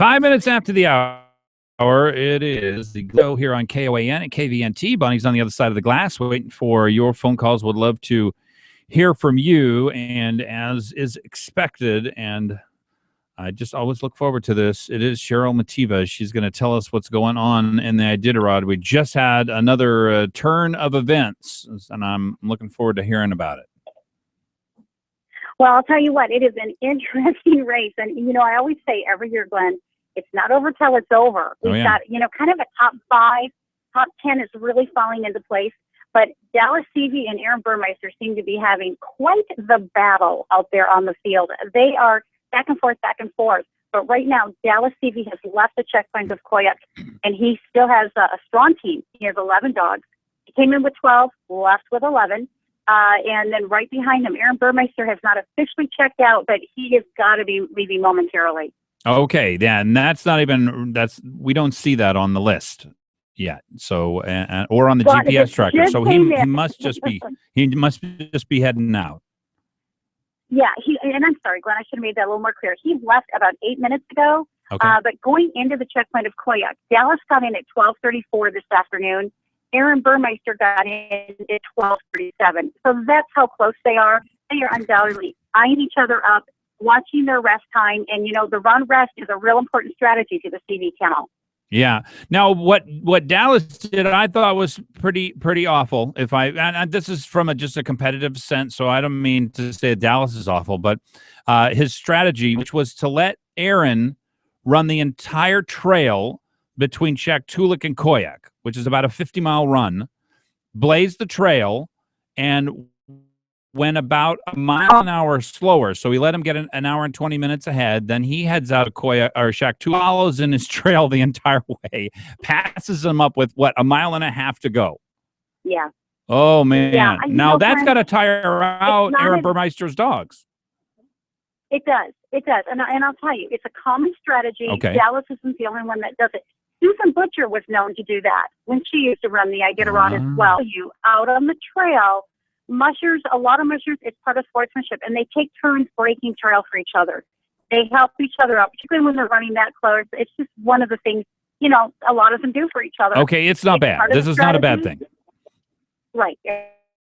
Speaker 1: 5 minutes after the hour, it is the Glow here on KOAN and KVNT. Bonnie's on the other side of the glass waiting for your phone calls. Would love to hear from you, and as is expected, and I just always look forward to this, it is Cheryl Mativa. She's going to tell us what's going on in the Iditarod. We just had another turn of events, and I'm looking forward to hearing about it.
Speaker 7: Well, I'll tell you what, it is an interesting race. And, you know, I always say every year, Glenn, it's not over till it's over. We've got, you know, kind of a top 5, top 10 is really falling into place. But Dallas Seavey and Aaron Burmeister seem to be having quite the battle out there on the field. They are back and forth, back and forth. But right now, Dallas Seavey has left the checkpoint of Koyuk, and he still has a strong team. He has 11 dogs. He came in with 12, left with 11. And then right behind him, Aaron Burmeister has not officially checked out, but he has got to be leaving momentarily.
Speaker 1: Okay, yeah, and that's not even we don't see that on the list yet. So or on the GPS tracker. So he must just be heading out.
Speaker 7: Yeah, and I'm sorry, Glenn, I should have made that a little more clear. He left about 8 minutes ago.
Speaker 1: Okay.
Speaker 7: But going into the checkpoint of Koyuk, Dallas got in at 12:34 this afternoon. Aaron Burmeister got in at 12:37. So that's how close they are. They are undoubtedly eyeing each other up, watching their rest time. And, you know, the run rest is a real important strategy to the CV kennel.
Speaker 1: Yeah. Now, what Dallas did, I thought was pretty awful. And this is from just a competitive sense, so I don't mean to say Dallas is awful, but his strategy, which was to let Aaron run the entire trail between Shaktoolik and Koyuk, which is about a 50-mile run, blazed the trail, and went about a mile an hour slower. So he let him get an hour and 20 minutes ahead. Then he heads out of Koyuk, or Shaktoolik, follows in his trail the entire way, passes him up with, a mile and a half to go.
Speaker 7: Yeah.
Speaker 1: Oh, man.
Speaker 7: Yeah,
Speaker 1: now that's got to tire out Aaron Burmeister's dogs.
Speaker 7: It does. It does. And I'll tell you, it's a common strategy.
Speaker 1: Okay.
Speaker 7: Dallas isn't the only one that does it. Susan Butcher was known to do that when she used to run the Iditarod as well. You out on the trail, mushers, a lot of mushers, it's part of sportsmanship, and they take turns breaking trail for each other. They help each other out, particularly when they're running that close. It's just one of the things, you know, a lot of them do for each other.
Speaker 1: Okay, it's not bad. This is not a bad thing.
Speaker 7: Right.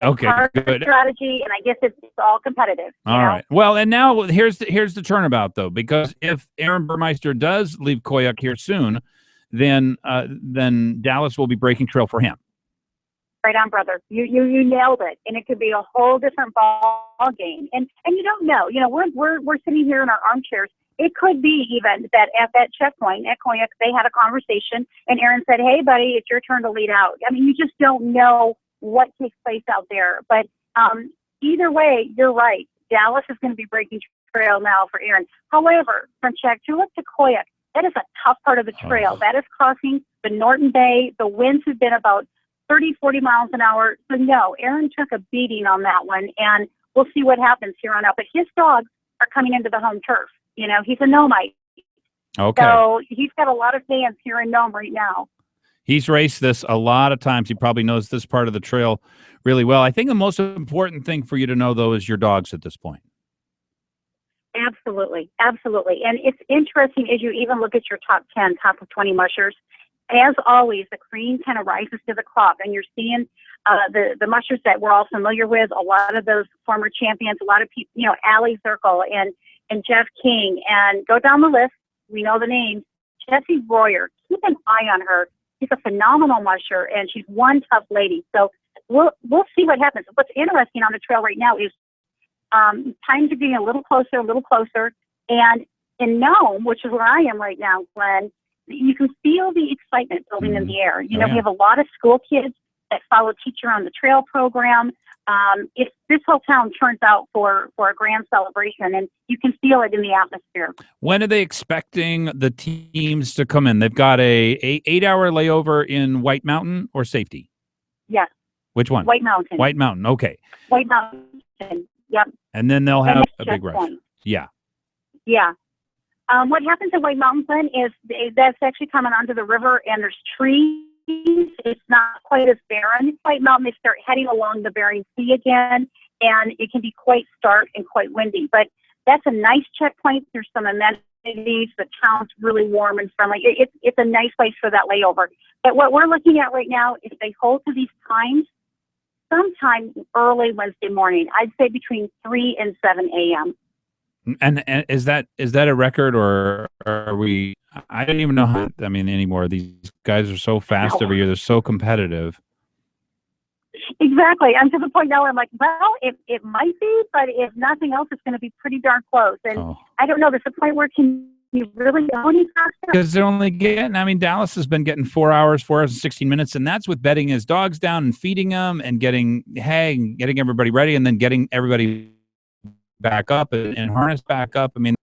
Speaker 1: Okay, good.
Speaker 7: Strategy, and I guess it's all competitive.
Speaker 1: All right. Well, and now here's the turnabout, though, because if Aaron Burmeister does leave Koyuk here soon, then Dallas will be breaking trail for him.
Speaker 7: Right on, brother. You nailed it, and it could be a whole different ball game. And you don't know. You know, we're sitting here in our armchairs. It could be even that at that checkpoint at Koyuk, they had a conversation, and Aaron said, "Hey, buddy, it's your turn to lead out." I mean, you just don't know what takes place out there. But either way, you're right. Dallas is going to be breaking trail now for Aaron. However, from Shaktoolik to Koyuk, that is a tough part of the trail. That is crossing the Norton Bay. The winds have been about 30, 40 miles an hour. So no, Aaron took a beating on that one, and we'll see what happens here on out. But his dogs are coming into the home turf. You know, he's a Nomite.
Speaker 1: Okay.
Speaker 7: So he's got a lot of fans here in Nome right now.
Speaker 1: He's raced this a lot of times. He probably knows this part of the trail really well. I think the most important thing for you to know, though, is your dogs at this point.
Speaker 7: Absolutely. Absolutely. And it's interesting as you even look at your top 10, top of 20 mushers. As always, the cream kind of rises to the top, and you're seeing the mushers that we're all familiar with, a lot of those former champions, a lot of people, you know, Allie Zirkle and Jeff King, and go down the list. We know the names. Jessie Royer, keep an eye on her. She's a phenomenal musher, and she's one tough lady. So we'll see what happens. What's interesting on the trail right now is times are getting a little closer. And in Nome, which is where I am right now, Glenn, you can feel the excitement building in the air. You know, we have a lot of school kids that follow Teacher on the Trail program. If this whole town turns out for a grand celebration, and you can feel it in the atmosphere.
Speaker 1: When are they expecting the teams to come in? They've got a 8-hour layover in White Mountain or Safety?
Speaker 7: Yes.
Speaker 1: Which one?
Speaker 7: White Mountain.
Speaker 1: White Mountain. Okay.
Speaker 7: White Mountain. Yep.
Speaker 1: And then they'll have a big rush. Yeah.
Speaker 7: Yeah. What happens at White Mountain, Glen, is that's actually coming onto the river, and there's trees. It's not quite as barren. White Mountain, they start heading along the Bering Sea again, and it can be quite stark and quite windy. But that's a nice checkpoint. There's some immense the town's really warm and friendly. It's a nice place for that layover. But what we're looking at right now, if they hold to these times, sometime early Wednesday morning, I'd say between 3 and 7 a.m.
Speaker 1: And is that a record, or are we? I don't even know how. I mean, anymore. These guys are so fast every year. They're so competitive.
Speaker 7: Exactly. I'm to the point now where I'm like, well, it might be, but if nothing else, it's going to be pretty darn close. And I don't know. There's a point where can you really go any faster?
Speaker 1: Because they're only getting. I mean, Dallas has been getting 4 hours and 16 minutes, and that's with bedding his dogs down and feeding them and getting hay and getting everybody ready, and then getting everybody back up and harness back up. I mean,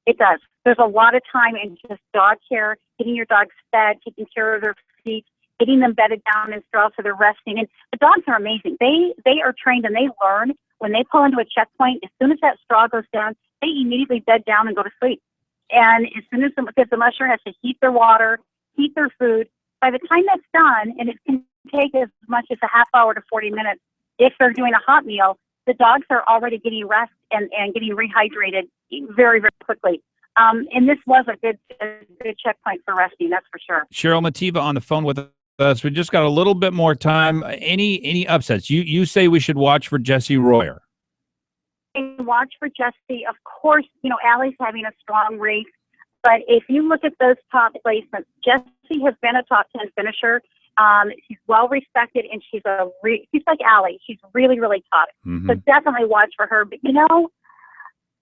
Speaker 7: it does. There's a lot of time in just dog care, getting your dogs fed, taking care of their feet, getting them bedded down in straw so they're resting. And the dogs are amazing. They are trained and they learn when they pull into a checkpoint. As soon as that straw goes down, they immediately bed down and go to sleep. And as soon as because the musher has to heat their water, heat their food, by the time that's done, and it can take as much as a half hour to 40 minutes if they're doing a hot meal, the dogs are already getting rest and getting rehydrated very, very quickly. And this was a good checkpoint for resting, that's for sure.
Speaker 1: Cheryl Mativa on the phone with us. We just got a little bit more time. Any upsets? You say we should watch for Jesse Royer.
Speaker 7: Watch for Jesse. Of course, Allie's having a strong race. But if you look at those top placements, Jesse has been a top 10 finisher. She's well respected, and she's like Allie. She's really, really tough. Mm-hmm. So definitely watch for her. But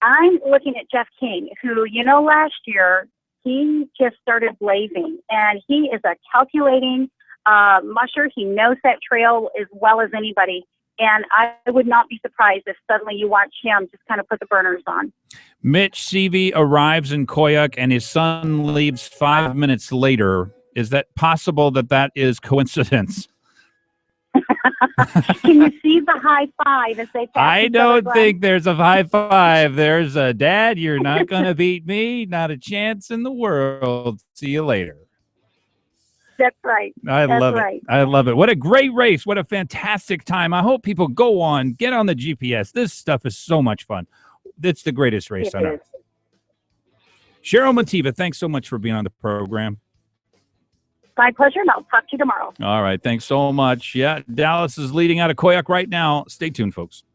Speaker 7: I'm looking at Jeff King, who last year he just started blazing, and he is a calculating musher. He knows that trail as well as anybody. And I would not be surprised if suddenly you watch him just kind of put the burners on.
Speaker 1: Mitch Seavey arrives in Koyuk, and his son leaves 5 minutes later. Is that possible that is coincidence?
Speaker 7: Can you see the high five as they pass?
Speaker 1: I don't think there's a high five. There's a dad, you're not going to beat me. Not a chance in the world. See you later.
Speaker 7: That's right.
Speaker 1: I love it. I love it. What a great race. What a fantastic time. I hope people get on the GPS. This stuff is so much fun. It's the greatest race on earth. Cheryl Mativa, thanks so much for being on the program.
Speaker 7: My pleasure, and I'll talk to you tomorrow.
Speaker 1: All right. Thanks so much. Yeah, Dallas is leading out of Koyuk right now. Stay tuned, folks.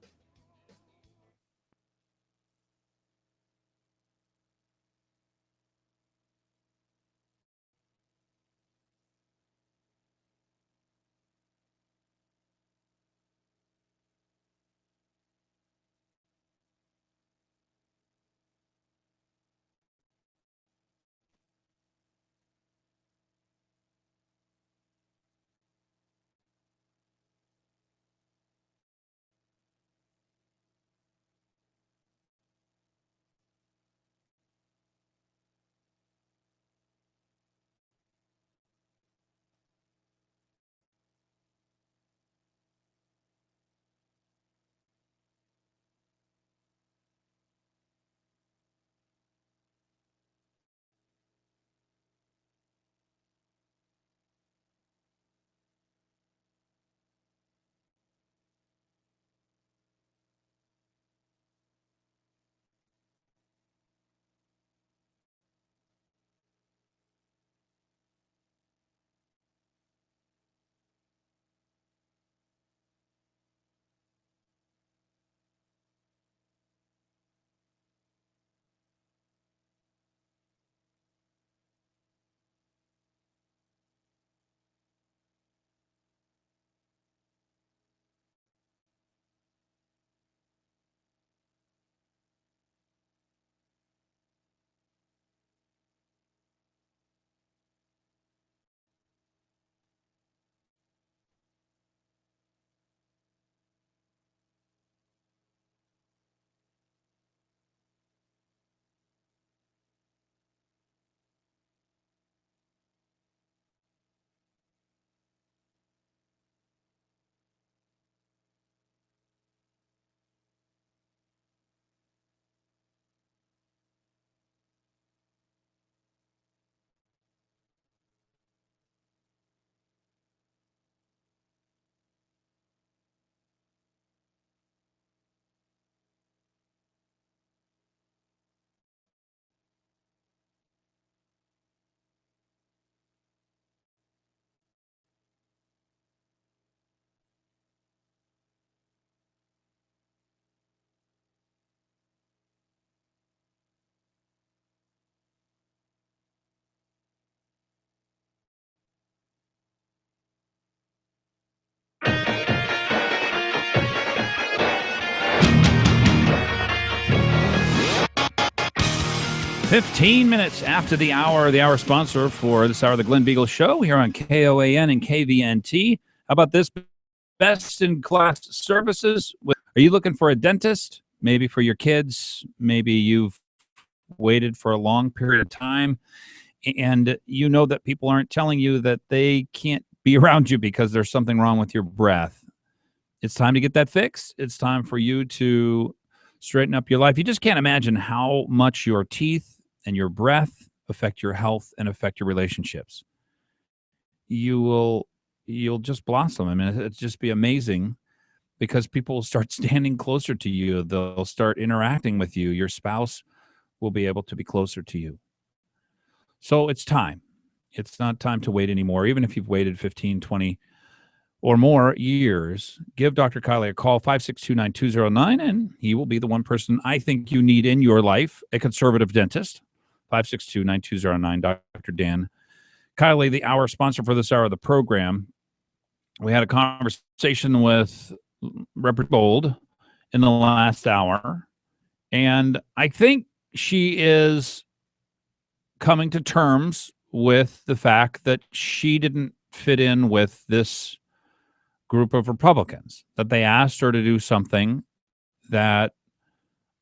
Speaker 1: 15 minutes after the hour sponsor for this hour, the Glen Biegel Show here on KOAN and KVNT. How about this? Best-in-class services. Are you looking for a dentist? Maybe for your kids. Maybe you've waited for a long period of time, and you know that people aren't telling you that they can't be around you because there's something wrong with your breath. It's time to get that fixed. It's time for you to straighten up your life. You just can't imagine how much your teeth and your breath affect your health and affect your relationships. You'll just blossom. I mean, it'll just be amazing because people will start standing closer to you. They'll start interacting with you. Your spouse will be able to be closer to you. So it's time. It's not time to wait anymore. Even if you've waited 15, 20 or more years, give Dr. Kiley a call, 562-9209, and he will be the one person I think you need in your life, a conservative dentist. 562-9209, Dr. Dan Kiley, the hour sponsor for this hour of the program. We had a conversation with Representative Bold in the last hour, and I think she is coming to terms with the fact that she didn't fit in with this group of Republicans, that they asked her to do something that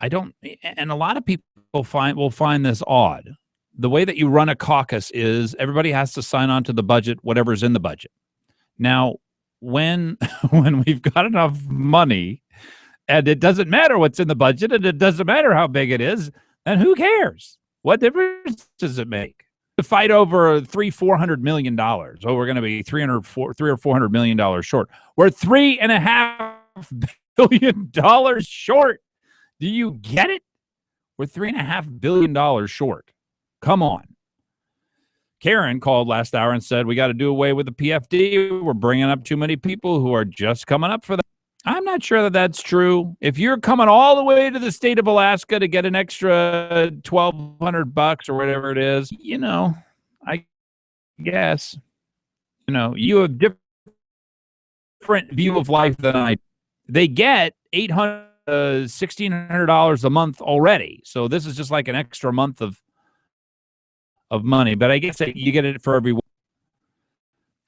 Speaker 1: I don't, and a lot of people will find this odd. The way that you run a caucus is everybody has to sign on to the budget, whatever's in the budget. Now, when we've got enough money, and it doesn't matter what's in the budget, and it doesn't matter how big it is, and who cares? What difference does it make? To fight over $400 million. Oh, we're going to be $300 or $400 million short. We're $3.5 billion short. Do you get it? We're $3.5 billion short. Come on. Karen called last hour and said, we got to do away with the PFD. We're bringing up too many people who are just coming up for that. I'm not sure that that's true. If you're coming all the way to the state of Alaska to get an extra $1,200 or whatever it is, I guess, you have different view of life than I. They get $1,600 a month already. So this is just like an extra month of money. But I guess that you get it for every.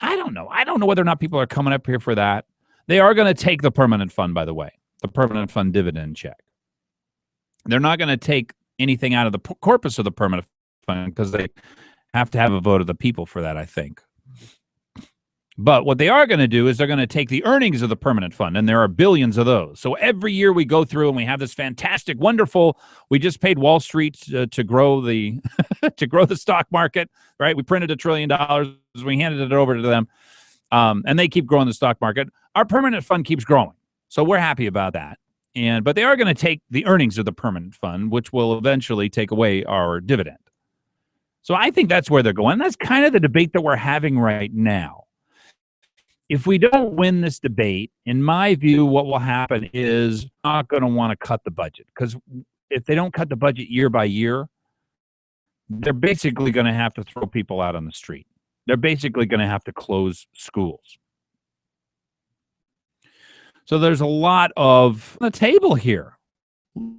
Speaker 1: I don't know. I don't know whether or not people are coming up here for that. They are going to take the permanent fund, by the way, the permanent fund dividend check. They're not going to take anything out of the corpus of the permanent fund because they have to have a vote of the people for that, I think. But what they are going to do is they're going to take the earnings of the permanent fund, and there are billions of those. So every year we go through and we have this fantastic, wonderful, we just paid Wall Street to grow the to grow the stock market, right? We printed $1 trillion. We handed it over to them, and they keep growing the stock market. Our permanent fund keeps growing. So we're happy about that. But they are going to take the earnings of the permanent fund, which will eventually take away our dividend. So I think that's where they're going. That's kind of the debate that we're having right now. If we don't win this debate, in my view, what will happen is not going to want to cut the budget, because if they don't cut the budget year by year, they're basically going to have to throw people out on the street. They're basically going to have to close schools. So there's a lot of on the table here.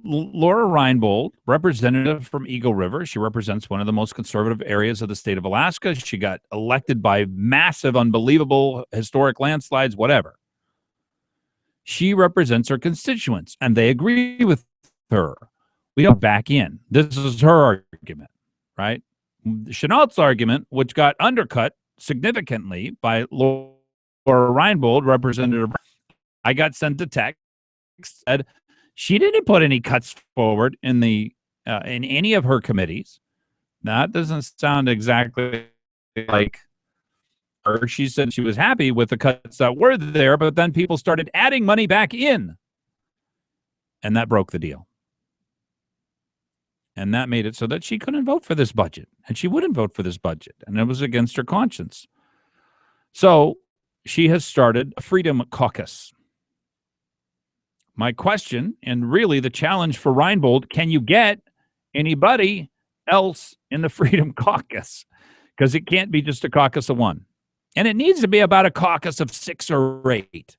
Speaker 1: Laura Reinbold, representative from Eagle River. She represents one of the most conservative areas of the state of Alaska. She got elected by massive, unbelievable, historic landslides, whatever. She represents her constituents, and they agree with her. We don't back in. This is her argument, right? Chenault's argument, which got undercut significantly by Laura Reinbold, representative. I got sent a text, said she didn't put any cuts forward in any of her committees. That doesn't sound exactly like her. She said she was happy with the cuts that were there, but then people started adding money back in, and that broke the deal. And that made it so that she couldn't vote for this budget, and she wouldn't vote for this budget, and it was against her conscience. So she has started a Freedom Caucus. My question, and really the challenge for Reinbold, can you get anybody else in the Freedom Caucus? Because it can't be just a caucus of one. And it needs to be about a caucus of 6 or 8.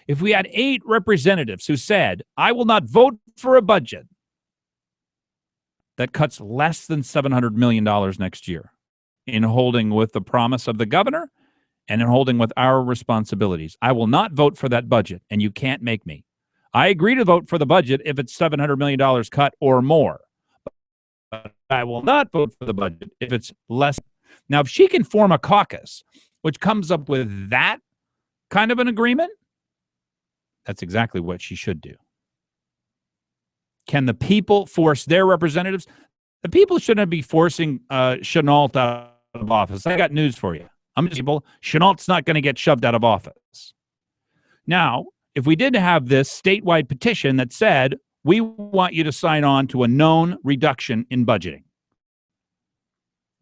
Speaker 1: If we had 8 representatives who said, I will not vote for a budget that cuts less than $700 million next year in holding with the promise of the governor and in holding with our responsibilities. I will not vote for that budget, and you can't make me. I agree to vote for the budget if it's $700 million cut or more. But I will not vote for the budget if it's less. Now, if she can form a caucus which comes up with that kind of an agreement, that's exactly what she should do. Can the people force their representatives? The people shouldn't be forcing Chenault out of office. I got news for you. I'm just people. Chenault's not going to get shoved out of office. Now, if we did have this statewide petition that said, we want you to sign on to a known reduction in budgeting,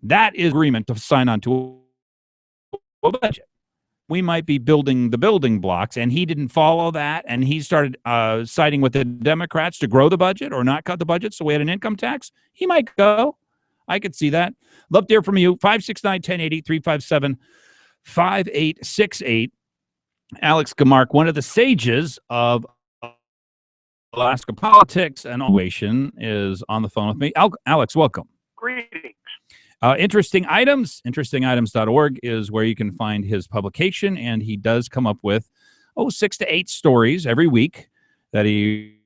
Speaker 1: that is agreement to sign on to a budget. We might be building the building blocks, and he didn't follow that, and he started siding with the Democrats to grow the budget or not cut the budget, so we had an income tax. He might go. I could see that. Love to hear from you. 569-1080, 357-5868. Alex Gamark, one of the sages of Alaska politics and operation, is on the phone with me. Alex, welcome.
Speaker 8: Greetings.
Speaker 1: Interesting Items.org is where you can find his publication, and he does come up with 6 to 8 stories every week that he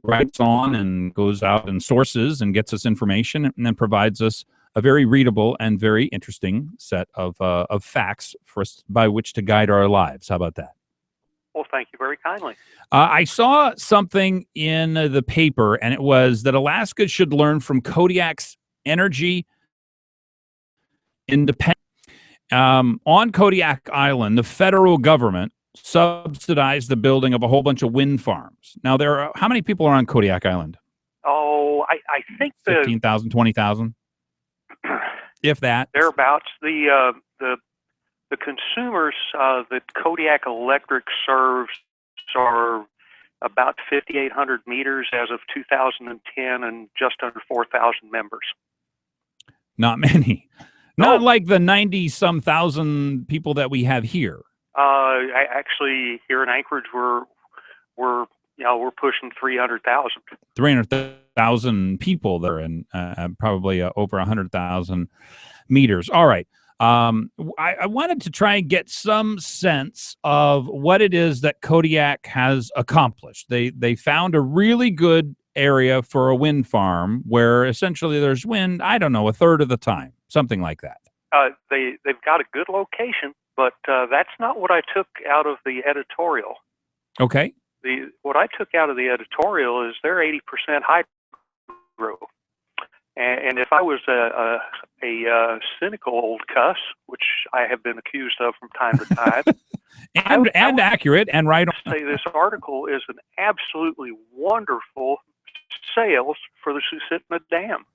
Speaker 1: writes on and goes out and sources and gets us information and then provides us a very readable and very interesting set of facts for us by which to guide our lives. How about that?
Speaker 8: Well, thank you very kindly.
Speaker 1: I saw something in the paper, and it was that Alaska should learn from Kodiak's energy independence. On Kodiak Island, the federal government subsidized the building of a whole bunch of wind farms. Now, how many people are on Kodiak Island?
Speaker 8: Oh, I think
Speaker 1: 15,000, 20,000, if that.
Speaker 8: Thereabouts. The consumers that Kodiak Electric serves are about 5,800 meters as of 2010 and just under 4,000 members.
Speaker 1: Not many. Not like the 90-some thousand people that we have here.
Speaker 8: Actually, here in Anchorage, we're pushing 300,000.
Speaker 1: 300,000 people there, and probably over 100,000 meters. All right. I wanted to try and get some sense of what it is that Kodiak has accomplished. They found a really good area for a wind farm where essentially there's wind, I don't know, a third of the time, something like that.
Speaker 8: They've got a good location, but that's not what I took out of the editorial.
Speaker 1: Okay.
Speaker 8: What I took out of the editorial is they're 80% hydro. And if I was a cynical old cuss, which I have been accused of from time to time,
Speaker 1: and accurate and right on.
Speaker 8: Say this article is an absolutely wonderful sales for the Susitna Dam.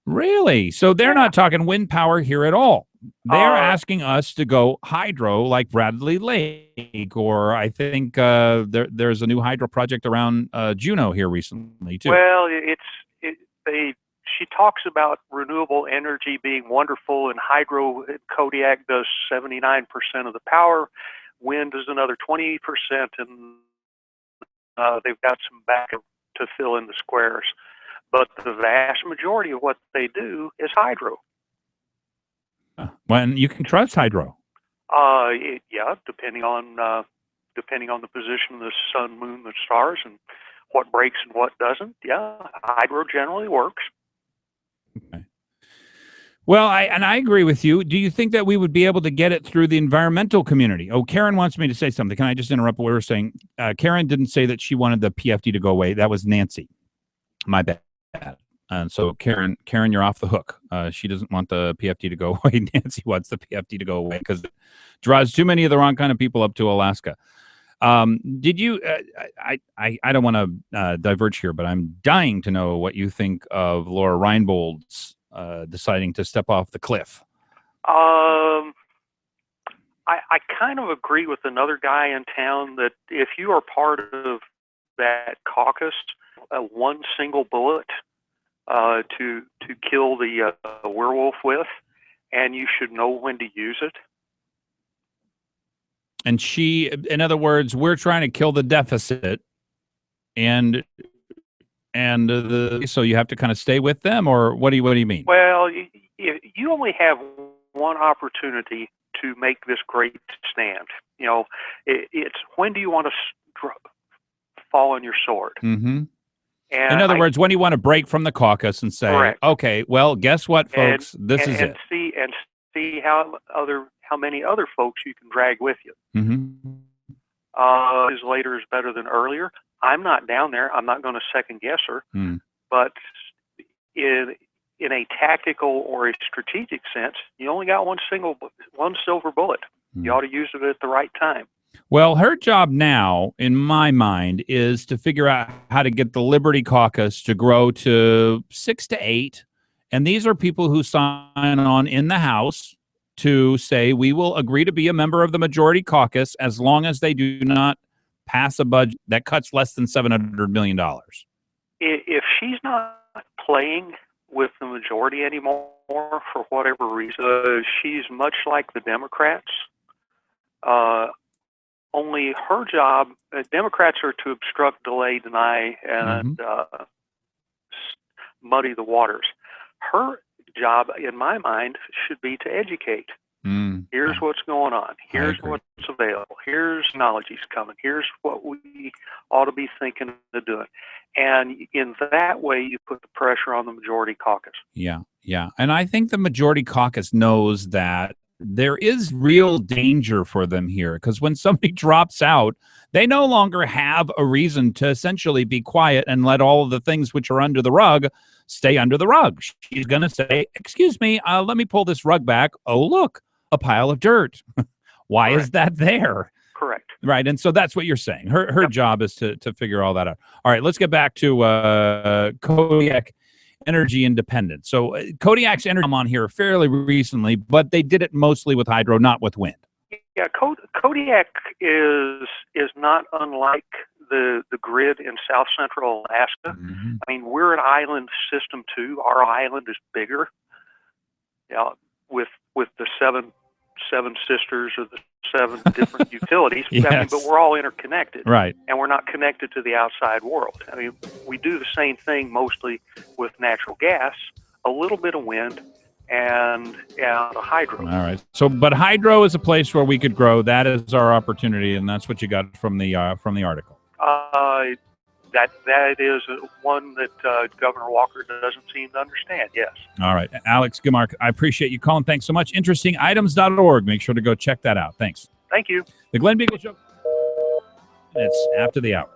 Speaker 1: Really? So they're not talking wind power here at all. They're asking us to go hydro like Bradley Lake, or I think there's a new hydro project around Juneau here recently too.
Speaker 8: Well, she talks about renewable energy being wonderful, and hydro at Kodiak does 79% of the power. Wind is another 28%, and they've got some backup to fill in the squares. But the vast majority of what they do is hydro.
Speaker 1: When you can trust hydro.
Speaker 8: Yeah, depending on the position of the sun, moon, the stars, and what breaks and what doesn't. Yeah, hydro generally works.
Speaker 1: Okay. Well, I agree with you. Do you think that we would be able to get it through the environmental community? Oh, Karen wants me to say something. Can I just interrupt what we were saying? Karen didn't say that she wanted the PFD to go away. That was Nancy. My bad. And so Karen, you're off the hook. She doesn't want the PFD to go away. Nancy wants the PFD to go away because it draws too many of the wrong kind of people up to Alaska. Did you? I don't want to diverge here, but I'm dying to know what you think of Laura Reinbold's deciding to step off the cliff.
Speaker 8: I kind of agree with another guy in town that if you are part of that caucus, one single bullet to kill the werewolf with, and you should know when to use it.
Speaker 1: And in other words, we're trying to kill the deficit, and and so you have to kind of stay with them, or what do you mean?
Speaker 8: Well, you only have one opportunity to make this great stand. You know, it's when do you want to fall on your sword?
Speaker 1: Mm-hmm.
Speaker 8: And
Speaker 1: In other words, when do you want to break from the caucus and say,
Speaker 8: correct.
Speaker 1: okay, well, guess what, folks, this is it.
Speaker 8: See how many other folks you can drag with you.
Speaker 1: Mm-hmm.
Speaker 8: As later is better than earlier. I'm not down there. I'm not going to second guess her.
Speaker 1: Mm.
Speaker 8: But in a tactical or a strategic sense, you only got one silver bullet.
Speaker 1: Mm.
Speaker 8: You ought to use it at the right time.
Speaker 1: Well, her job now, in my mind, is to figure out how to get the Liberty Caucus to grow to 6 to 8. And these are people who sign on in the House to say, we will agree to be a member of the Majority Caucus as long as they do not pass a budget that cuts less than $700 million.
Speaker 8: If she's not playing with the majority anymore for whatever reason, she's much like the Democrats. Only her job, Democrats are to obstruct, delay, deny, and muddy the waters. Her job, in my mind, should be to educate. Here's what's going on. Here's what's available. Here's knowledge is coming. Here's what we ought to be thinking of doing. And in that way, you put the pressure on the majority caucus.
Speaker 1: Yeah. And I think the majority caucus knows that there is real danger for them here, because when somebody drops out, they no longer have a reason to essentially be quiet and let all of the things which are under the rug stay under the rug. She's going to say, excuse me, let me pull this rug back. Oh, look, a pile of dirt. Why
Speaker 8: Correct.
Speaker 1: is that there?
Speaker 8: Correct.
Speaker 1: Right. And so that's what you're saying. Her job is to figure all that out. All right, let's get back to Kodiak Energy Independence. So Kodiak's energy come on here fairly recently, but they did it mostly with hydro, not with wind.
Speaker 8: Yeah, Kodiak is not unlike the grid in south central Alaska.
Speaker 1: Mm-hmm.
Speaker 8: I mean, we're an island system too. Our island is bigger. With the seven sisters or the 7 different utilities.
Speaker 1: Yes.
Speaker 8: I mean, but we're all interconnected.
Speaker 1: Right.
Speaker 8: And we're not connected to the outside world. I mean, we do the same thing mostly with natural gas, a little bit of wind, and the hydro.
Speaker 1: All right. So, but hydro is a place where we could grow. That is our opportunity, and that's what you got from the article.
Speaker 8: That is one that Governor Walker doesn't seem to understand, yes.
Speaker 1: All right. Alex Gimark, I appreciate you calling. Thanks so much. Interestingitems.org. Make sure to go check that out. Thanks.
Speaker 8: Thank you.
Speaker 1: The Glen Biegel Show. It's after the hour.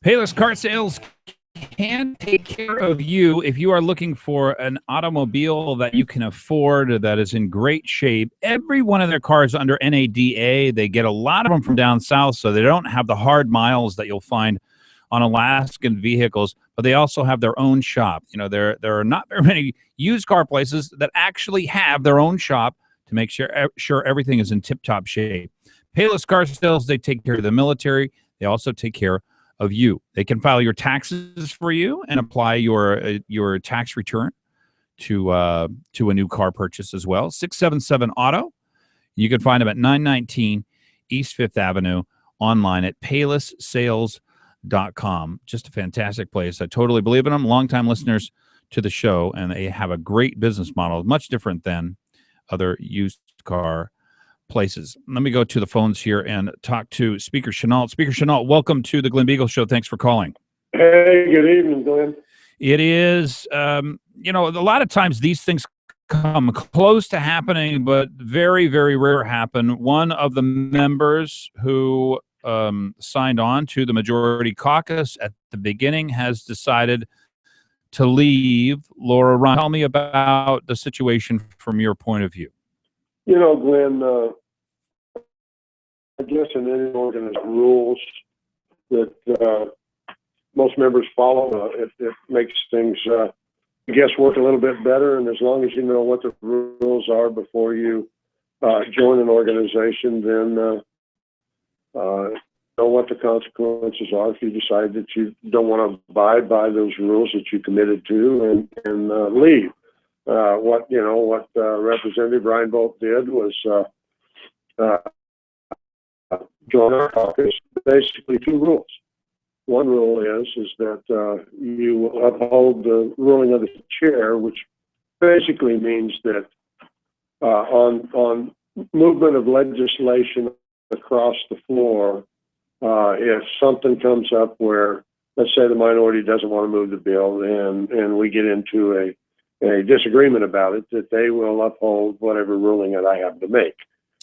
Speaker 1: Payless Car Sales can take care of you if you are looking for an automobile that you can afford, that is in great shape. Every one of their cars under NADA. They get a lot of them from down south, so they don't have the hard miles that you'll find on Alaskan vehicles, but they also have their own shop. You know, there are not very many used car places that actually have their own shop to make sure everything is in tip-top shape. Payless Car Sales, they take care of the military. They also take care of you. They can file your taxes for you and apply your tax return to a new car purchase as well. 677 Auto. You can find them at 919 East Fifth Avenue, online at paylesssales.com. Just a fantastic place. I totally believe in them. Longtime listeners to the show, and they have a great business model, much different than other used car places. Let me go to the phones here and talk to Speaker Chenault. Speaker Chenault, welcome to the Glen Biegel Show. Thanks for calling.
Speaker 9: Hey, good evening, Glenn.
Speaker 1: It is, a lot of times these things come close to happening, but very, very rare happen. One of the members who signed on to the majority caucus at the beginning has decided to leave. Laura Ryan, tell me about the situation from your point of view.
Speaker 9: You know, Glenn, I guess in any organization rules that most members follow, it makes things, I guess, work a little bit better. And as long as you know what the rules are before you join an organization, then know what the consequences are if you decide that you don't want to abide by those rules that you committed to and leave. What Representative Reinbold did was join our caucus. Basically, two rules. One rule is that you uphold the ruling of the chair, which basically means that on movement of legislation across the floor, if something comes up where, let's say, the minority doesn't want to move the bill, and we get into a disagreement about it, that they will uphold whatever ruling that I have to make.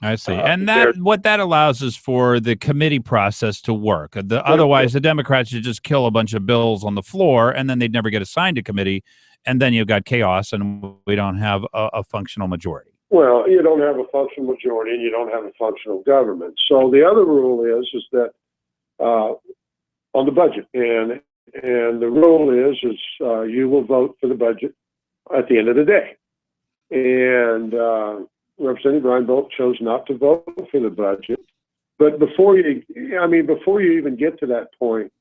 Speaker 1: I see. And what that allows is for the committee process to work. Otherwise, the Democrats would just kill a bunch of bills on the floor, and then they'd never get assigned to committee, and then you've got chaos, and we don't have a functional majority.
Speaker 9: Well, you don't have a functional majority, and you don't have a functional government. So the other rule is that on the budget, and the rule is you will vote for the budget at the end of the day. And Representative Reinbold chose not to vote for the budget. But before you even get to that point,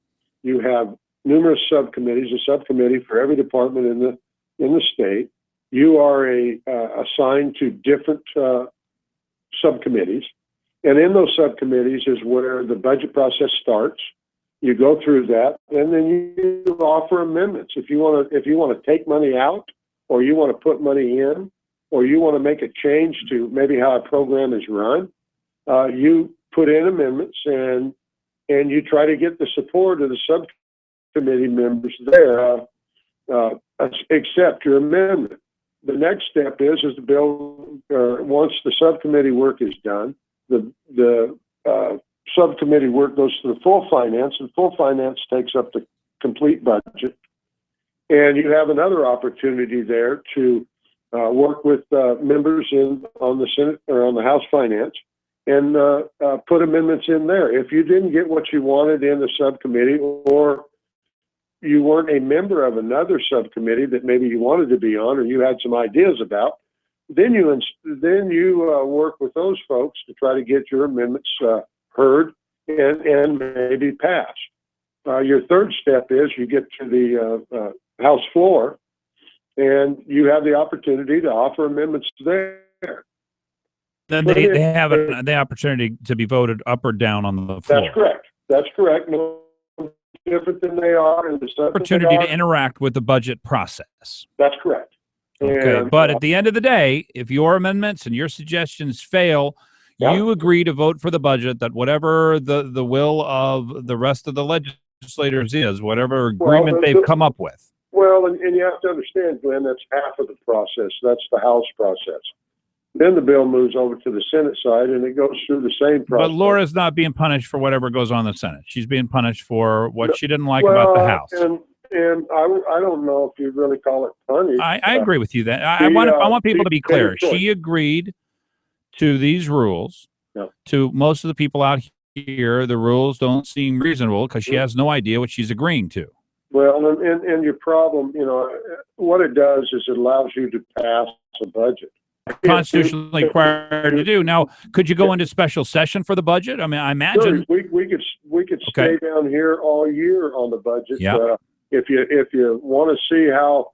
Speaker 9: you have numerous subcommittees, a subcommittee for every department in the state. You are assigned to different subcommittees. And in those subcommittees is where the budget process starts. You go through that, and then you offer amendments. If you want to take money out, or you want to put money in, or you want to make a change to maybe how a program is run, you put in amendments, and you try to get the support of the subcommittee members there, accept your amendment. The next step is the bill, once the subcommittee work is done, the subcommittee work goes to the full finance, and full finance takes up the complete budget. And you have another opportunity there to work with members on the Senate or on the House Finance and put amendments in there. If you didn't get what you wanted in the subcommittee, or you weren't a member of another subcommittee that maybe you wanted to be on, or you had some ideas about, then you work with those folks to try to get your amendments heard and maybe passed. Your third step is you get to the House floor, and you have the opportunity to offer amendments there.
Speaker 1: Then they have the opportunity to be voted up or down on the floor.
Speaker 9: That's correct. No different than they are in the
Speaker 1: opportunity to interact with the budget process.
Speaker 9: That's correct.
Speaker 1: Okay, but at the end of the day, if your amendments and your suggestions fail, you agree to vote for the budget, that whatever the will of the rest of the legislators is, whatever agreement they've come up with.
Speaker 9: Well, and you have to understand, Glenn, that's half of the process. That's the House process. Then the bill moves over to the Senate side, and it goes through the same process.
Speaker 1: But Laura's not being punished for whatever goes on in the Senate. She's being punished for what she didn't like about the House.
Speaker 9: And I don't know if you really call it punish.
Speaker 1: I agree with you that I want people to be clear. She agreed to these rules.
Speaker 9: Yeah.
Speaker 1: To most of the people out here, the rules don't seem reasonable because she has no idea what she's agreeing to.
Speaker 9: Well, and your problem, what it does is it allows you to pass a budget.
Speaker 1: Constitutionally required to do. Now, could you go into special session for the budget? I mean, I imagine
Speaker 9: we could stay down here all year on the budget.
Speaker 1: Yeah.
Speaker 9: If you want to see how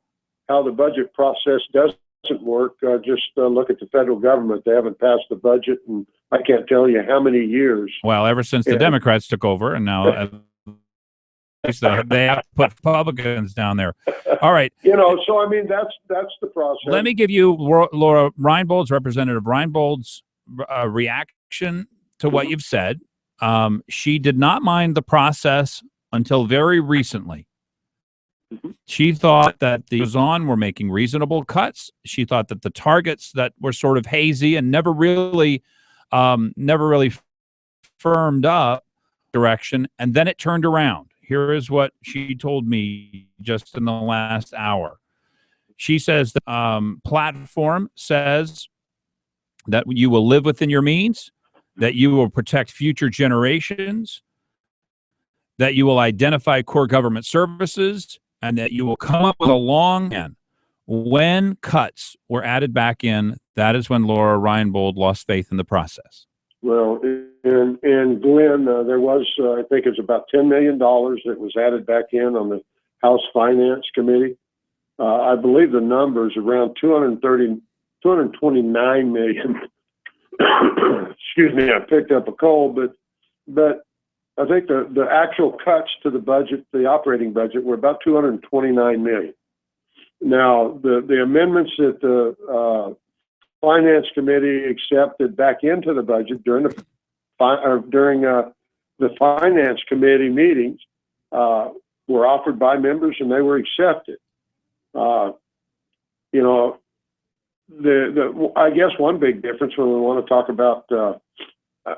Speaker 9: the budget process doesn't work, just look at the federal government. They haven't passed the budget, and I can't tell you how many years.
Speaker 1: Well, ever since the Democrats took over, and now they have to put Republicans down there. All right.
Speaker 9: So I mean, that's the process.
Speaker 1: Let me give you Laura Reinbold's, Representative Reinbold's reaction to what you've said. She did not mind the process until very recently. She thought that the on were making reasonable cuts. She thought that the targets that were sort of hazy and never really firmed up direction, and then it turned around. Here is what she told me just in the last hour. She says the platform says that you will live within your means, that you will protect future generations, that you will identify core government services, and that you will come up with a long plan. When cuts were added back in, that is when Laura Reinbold lost faith in the process.
Speaker 9: Well, and Glenn, there was, I think it was about $10 million that was added back in on the House Finance Committee. I believe the number is around 229 million. Excuse me, I picked up a cold, but I think the actual cuts to the budget, the operating budget, were about 229 million. Now, the amendments that the Finance Committee accepted back into the budget during the Finance Committee meetings were offered by members, and they were accepted. I guess one big difference when we want to talk about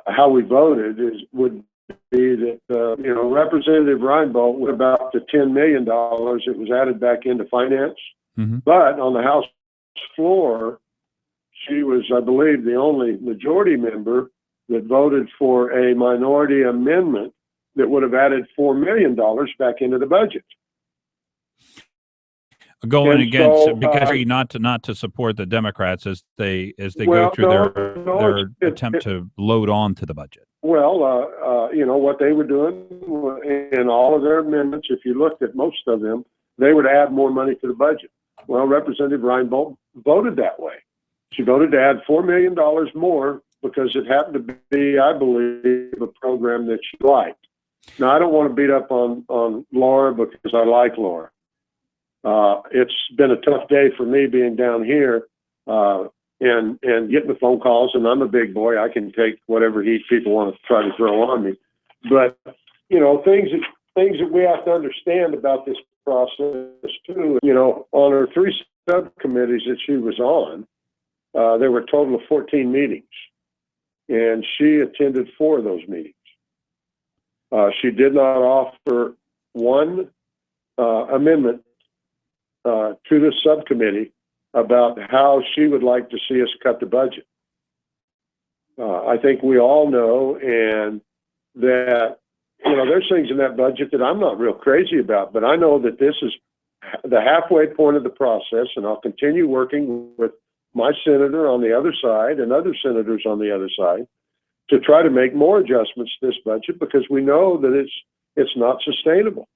Speaker 9: how we voted would be that Representative Reinbold with about the $10 million that was added back into finance, but on the House floor, she was, I believe, the only majority member that voted for a minority amendment that would have added $4 million back into the budget.
Speaker 1: Going against because not to support the Democrats as they go through their attempt to load on to the budget.
Speaker 9: Well, what they were doing in all of their amendments, if you looked at most of them, they would add more money to the budget. Well, Representative Reinbold voted that way. She voted to add $4 million more because it happened to be, I believe, a program that she liked. Now, I don't want to beat up on Laura because I like Laura. It's been a tough day for me being down here and getting the phone calls, and I'm a big boy. I can take whatever heat people want to try to throw on me. But, things that we have to understand about this process, too, on her 3 subcommittees that she was on, there were a total of 14 meetings, and she attended 4 of those meetings. She did not offer one amendment to the subcommittee about how she would like to see us cut the budget. I think we all know, and that there's things in that budget that I'm not real crazy about, but I know that this is the halfway point of the process, and I'll continue working with my senator on the other side and other senators on the other side to try to make more adjustments to this budget, because we know that it's not sustainable.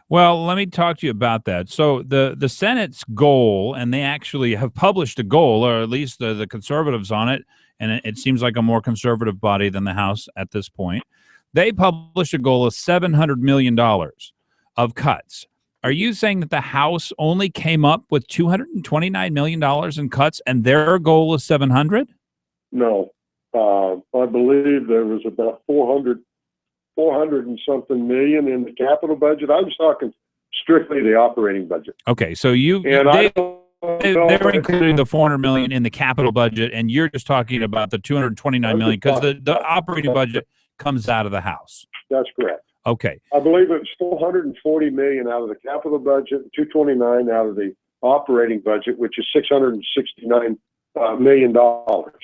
Speaker 1: Well, let me talk to you about that. So the Senate's goal, and they actually have published a goal, or at least the conservatives on it, and it seems like a more conservative body than the House at this point. They published a goal of $700 million of cuts. Are you saying that the House only came up with $229 million in cuts, and their goal is 700?
Speaker 9: No. I believe there was about 400 and something million in the capital budget. I was talking strictly the operating budget.
Speaker 1: Okay, so I they're including the 400 million in the capital budget, and you're just talking about the 229 million because the operating budget comes out of the House.
Speaker 9: That's correct.
Speaker 1: Okay.
Speaker 9: I believe it's 440 million out of the capital budget, 229 out of the operating budget, which is 669 million dollars.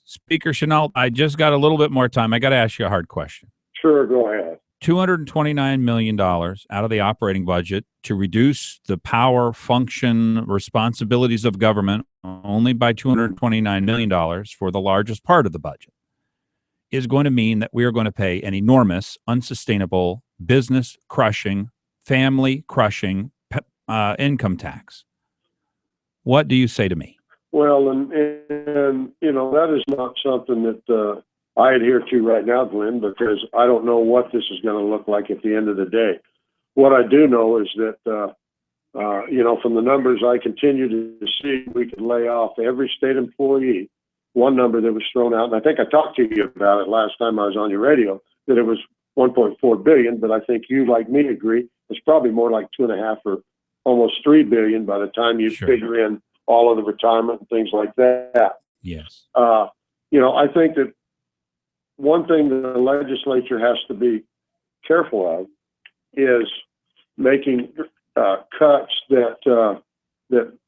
Speaker 1: Speaker Chenault, I just got a little bit more time. I got to ask you a hard question.
Speaker 9: Sure, go ahead.
Speaker 1: $229 million out of the operating budget to reduce the power, function, responsibilities of government only by $229 million for the largest part of the budget is going to mean that we are going to pay an enormous, unsustainable, business-crushing, family-crushing income tax. What do you say to me?
Speaker 9: Well, and that is not something that I adhere to right now, Glenn, because I don't know what this is going to look like at the end of the day. What I do know is that, from the numbers I continue to see, we could lay off every state employee. One number that was thrown out, and I think I talked to you about it last time I was on your radio, that it was 1.4 billion, but I think you, like me, agree it's probably more like 2.5 or almost 3 billion by the time you figure in all of the retirement and things like that.
Speaker 1: Yes.
Speaker 9: I think that one thing the legislature has to be careful of is making cuts that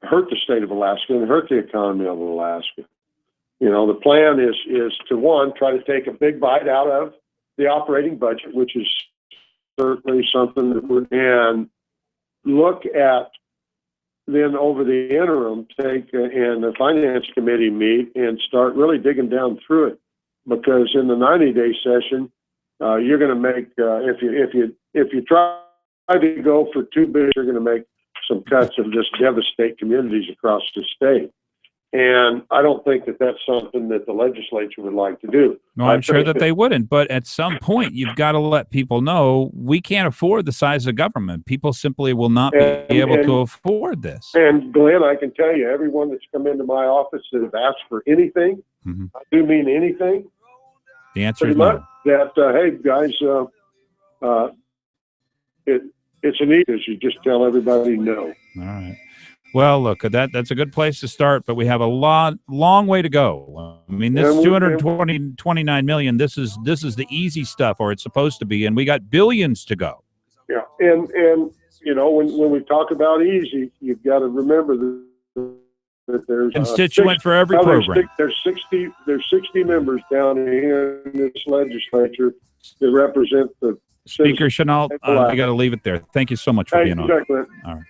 Speaker 9: hurt the state of Alaska and hurt the economy of Alaska. The plan is to, one, try to take a big bite out of the operating budget, which is certainly something that we're, and look at then over the interim, and the finance committee meet and start really digging down through it. Because in the 90-day session, you're going to make, if you try to go for $2 billion, you're going to make some cuts that just devastate communities across the state. And I don't think that that's something that the legislature would like to do.
Speaker 1: No, I'm sure that they wouldn't. But at some point, you've got to let people know we can't afford the size of government. People simply will not be able to afford this.
Speaker 9: And Glenn, I can tell you, everyone that's come into my office that have asked for anything, I do mean anything.
Speaker 1: The answer is no.
Speaker 9: That, hey, guys, it's an easy. You just tell everybody no.
Speaker 1: All right. Well, look, that's a good place to start, but we have a long way to go. I mean, this 229 million, this is the easy stuff, or it's supposed to be, and we got billions to go.
Speaker 9: Yeah, and when we talk about easy, you've got to remember that there's
Speaker 1: constituent for every program.
Speaker 9: There's 60 members down here in this legislature that represent the
Speaker 1: Speaker Chenault. I got to leave it there. Thank you so much for being on.
Speaker 9: Exactly.
Speaker 1: All right.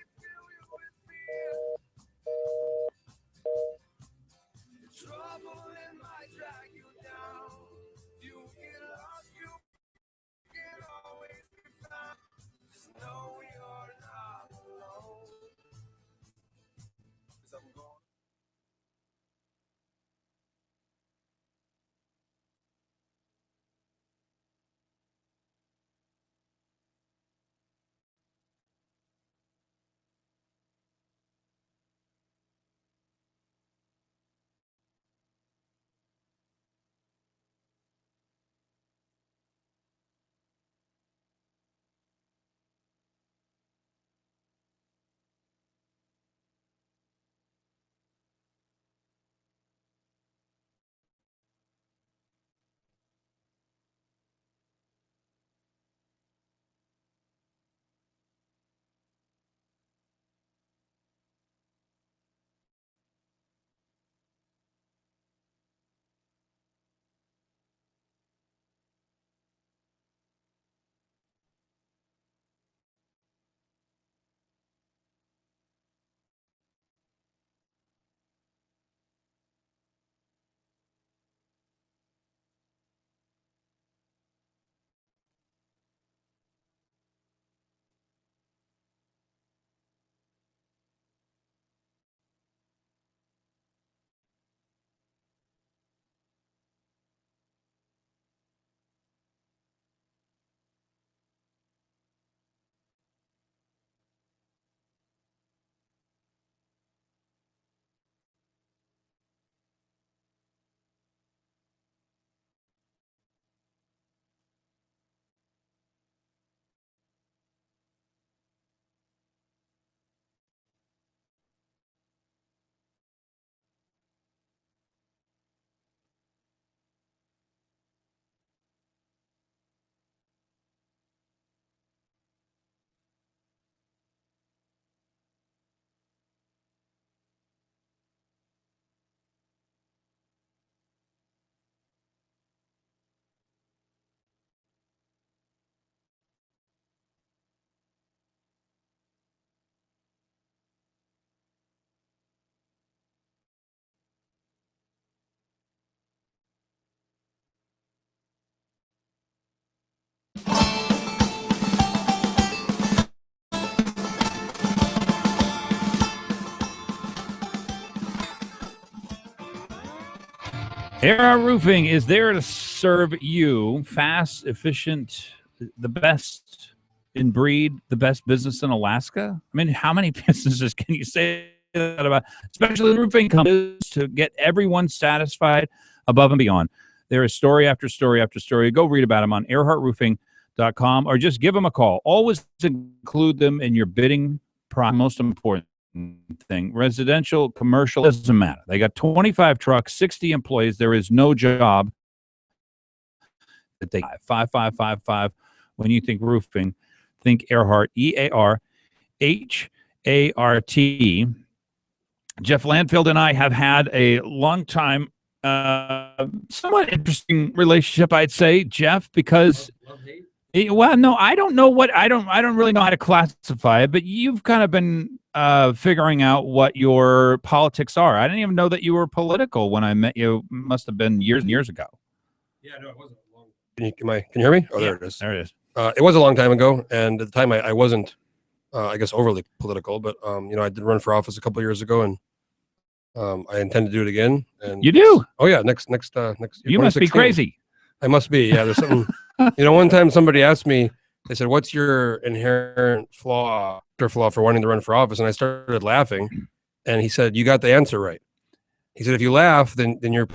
Speaker 1: Era Roofing is there to serve you. Fast, efficient, the best in breed, the best business in Alaska. I mean, how many businesses can you say that about? Especially the roofing companies, to get everyone satisfied above and beyond. There is story after story after story. Go read about them on earhartroofing.com or just give them a call. Always include them in your bidding process. Most important thing, residential, commercial, doesn't matter. They got 25 trucks, 60 employees. There is no job that they 5555. When you think roofing, think Earhart, EARHART. Jeff Landfield and I have had a long time, somewhat interesting relationship, I'd say, Jeff, because well, no, I don't know what I don't really know how to classify it, but you've kind of been figuring out what your politics are. I didn't even know that you were political when I met you. Must have been years and years ago.
Speaker 10: Yeah, no, it wasn't long. Can you hear me? Oh,
Speaker 1: yeah,
Speaker 10: there it is.
Speaker 1: There it is.
Speaker 10: It was a long time ago, and at the time I wasn't, I guess, overly political, but I did run for office a couple of years ago, and I intend to do it again. And
Speaker 1: you do?
Speaker 10: Oh yeah, next.
Speaker 1: You must be crazy.
Speaker 10: I must be. Yeah, there's something. One time somebody asked me, they said, "What's your inherent flaw for wanting to run for office?" And I started laughing, and he said, "You got the answer right." He said, "If you laugh, then you're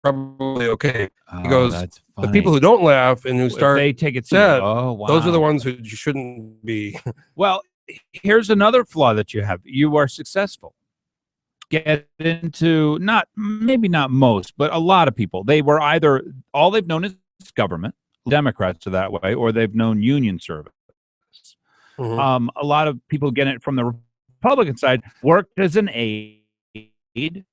Speaker 10: probably okay." He goes, "The people who don't laugh and who start
Speaker 1: they take it
Speaker 10: sad,
Speaker 1: oh, wow.
Speaker 10: those are the ones who you shouldn't be."
Speaker 1: Well, here's another flaw that you have. You are successful. Get into maybe not most, but a lot of people. They were either all they've known is government. Democrats are that way, or they've known union service.
Speaker 10: Mm-hmm.
Speaker 1: A lot of people get it from the Republican side. Worked as an aide, then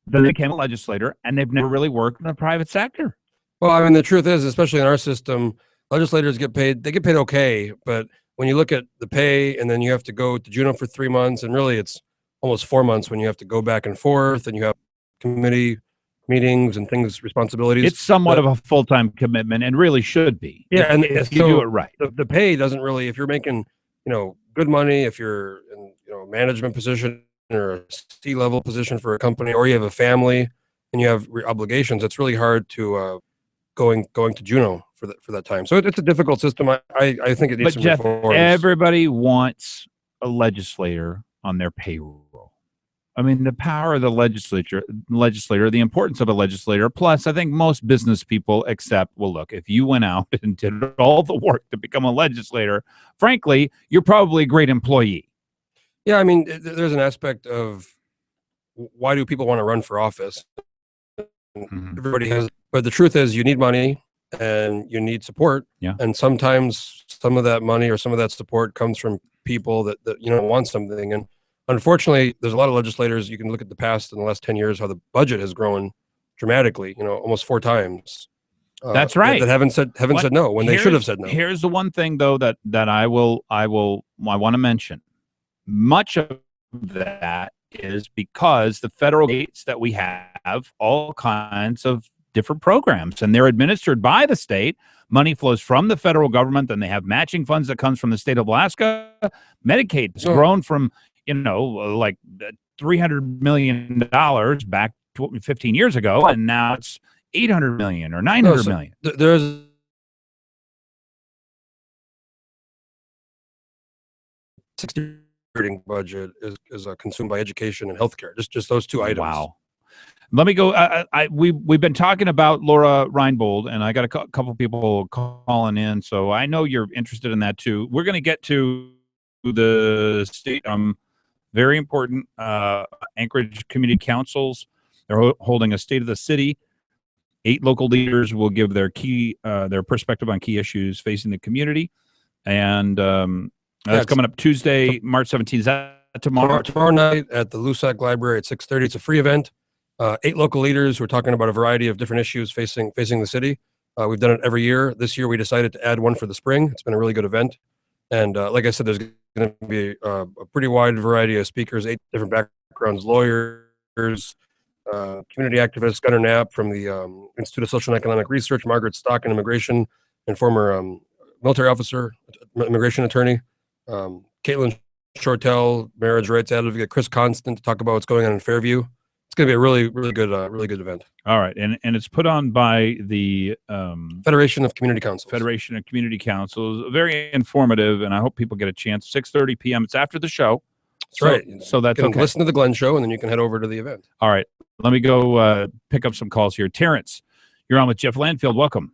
Speaker 1: they became a legislator, and they've never really worked in the private sector.
Speaker 10: Well, I mean, the truth is, especially in our system, legislators get paid. They get paid okay, but when you look at the pay, and then you have to go to Juneau for 3 months, and really it's almost 4 months when you have to go back and forth, and you have committee meetings and things, responsibilities.
Speaker 1: It's somewhat of a full-time commitment, and really should be.
Speaker 10: Yeah, and
Speaker 1: if you do it right.
Speaker 10: The pay doesn't really, if you're making, good money, if you're in, a management position or a C-level position for a company, or you have a family and you have obligations, it's really hard to going to Juneau for that time. So it's a difficult system. I think it needs some reforms.
Speaker 1: Everybody wants a legislator on their payroll. I mean, the power of the legislator, the importance of a legislator. Plus, I think most business people accept, well, look, if you went out and did all the work to become a legislator, frankly, you're probably a great employee.
Speaker 10: Yeah, I mean, there's an aspect of why do people want to run for office? Mm-hmm. Everybody has, but the truth is you need money and you need support.
Speaker 1: Yeah.
Speaker 10: And sometimes some of that money or some of that support comes from people that want something. And unfortunately, there's a lot of legislators. You can look at the past in the last 10 years, how the budget has grown dramatically, almost 4 times.
Speaker 1: That's right.
Speaker 10: That haven't said no when they should have said no.
Speaker 1: Here's the one thing though that I want to mention. Much of that is because the federal states that we have all kinds of different programs, and they're administered by the state. Money flows from the federal government, and they have matching funds that comes from the state of Alaska. Medicaid has grown from like $300 million back 15 years ago, and now it's $800 million or $900 million.
Speaker 10: There's budget is consumed by education and healthcare. Just those 2 items.
Speaker 1: Wow. Let me go. We've been talking about Laura Reinbold, and I got a couple people calling in, so I know you're interested in that too. We're going to get to the state. Very important. Anchorage Community Councils. They're holding a state of the city. 8 local leaders will give their perspective on key issues facing the community, and that's coming up Tuesday, March 17th. Is that tomorrow?
Speaker 10: Tomorrow night at the Lusac Library at 6:30. It's a free event. 8 local leaders who are talking about a variety of different issues facing the city. We've done it every year. This year we decided to add one for the spring. It's been a really good event. And like I said, there's going to be a pretty wide variety of speakers, 8 different backgrounds, lawyers, community activists, Gunnar Knapp from the Institute of Social and Economic Research, Margaret Stock, an immigration and former military officer, immigration attorney, Caitlin Shortell, marriage rights advocate, Chris Constant, to talk about what's going on in Fairview. it's going to be a really good event.
Speaker 1: All right, and it's put on by the
Speaker 10: Federation of Community Councils.
Speaker 1: Federation of Community Councils. Very informative, and I hope people get a chance. 6:30 p.m. It's after the show.
Speaker 10: That's right.
Speaker 1: So that's
Speaker 10: you can
Speaker 1: okay.
Speaker 10: listen to the Glenn show, and then you can head over to the event.
Speaker 1: All right, let me go pick up some calls here. Terrence, you're on with Jeff Landfield. Welcome.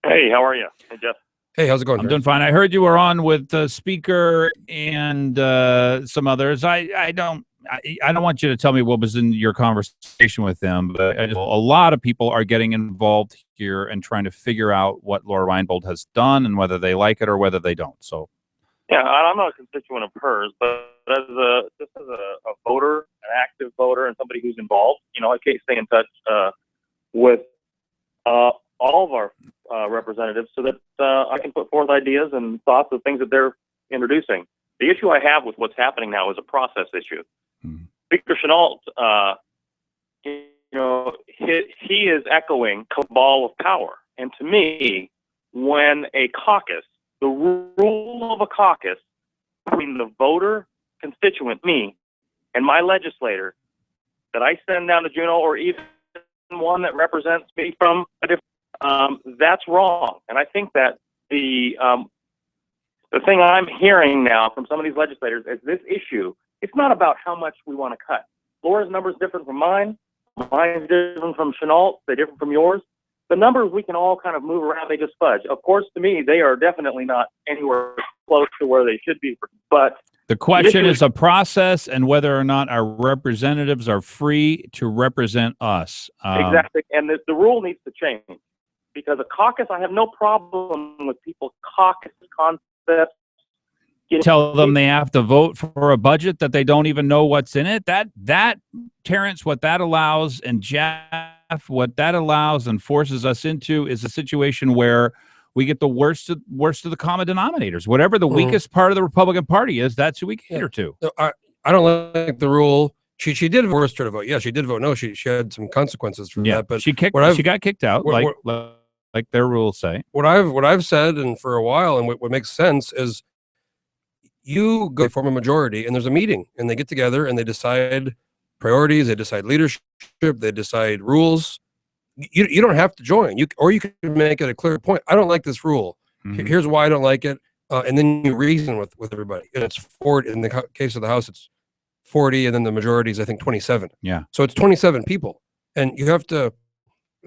Speaker 6: Hey, how are you? Hey, Jeff.
Speaker 10: Hey, how's it going?
Speaker 1: I'm doing fine. I heard you were on with the speaker and some others. I don't want you to tell me what was in your conversation with them, but a lot of people are getting involved here and trying to figure out what Laura Reinbold has done and whether they like it or whether they don't. So,
Speaker 6: yeah, I'm not a constituent of hers, but as a voter, an active voter, and somebody who's involved, I can't stay in touch with all of our representatives so that I can put forth ideas and thoughts of things that they're introducing. The issue I have with what's happening now is a process issue. Mm-hmm. Speaker Chenault, he is echoing cabal of power. And to me, when a caucus, the rule of a caucus between the voter, constituent, me, and my legislator that I send down to Juneau, or even one that represents me from a different, that's wrong. And I think that the thing I'm hearing now from some of these legislators is this issue. It's not about how much we want to cut. Laura's number is different from mine. Mine's different from Chenault. They're different from yours. The numbers we can all kind of move around. They just fudge. Of course, to me, they are definitely not anywhere close to where they should be. But
Speaker 1: the question is a process and whether or not our representatives are free to represent us.
Speaker 6: Exactly. And the rule needs to change. Because a caucus, I have no problem with people caucus concepts.
Speaker 1: Tell them they have to vote for a budget that they don't even know what's in it. That Terrence, what that allows, and Jeff, what that allows and forces us into is a situation where we get the worst of the common denominators. Whatever the weakest part of the Republican Party is, that's who we cater to.
Speaker 10: I don't like the rule. She did force her to vote. Yeah, she did vote no. She had some consequences for that. But
Speaker 1: she got kicked out, like their rules say.
Speaker 10: What I've said, and for a while, and what makes sense is you go form a majority, and there's a meeting, and they get together and they decide priorities, they decide leadership, they decide rules. You don't have to join. You can make it a clear point. I don't like this rule. Mm-hmm. Here's why I don't like it, and then you reason with everybody. And it's 40 in the case of the House. It's 40, and then the majority is I think 27.
Speaker 1: Yeah.
Speaker 10: So it's 27 people, and you have to.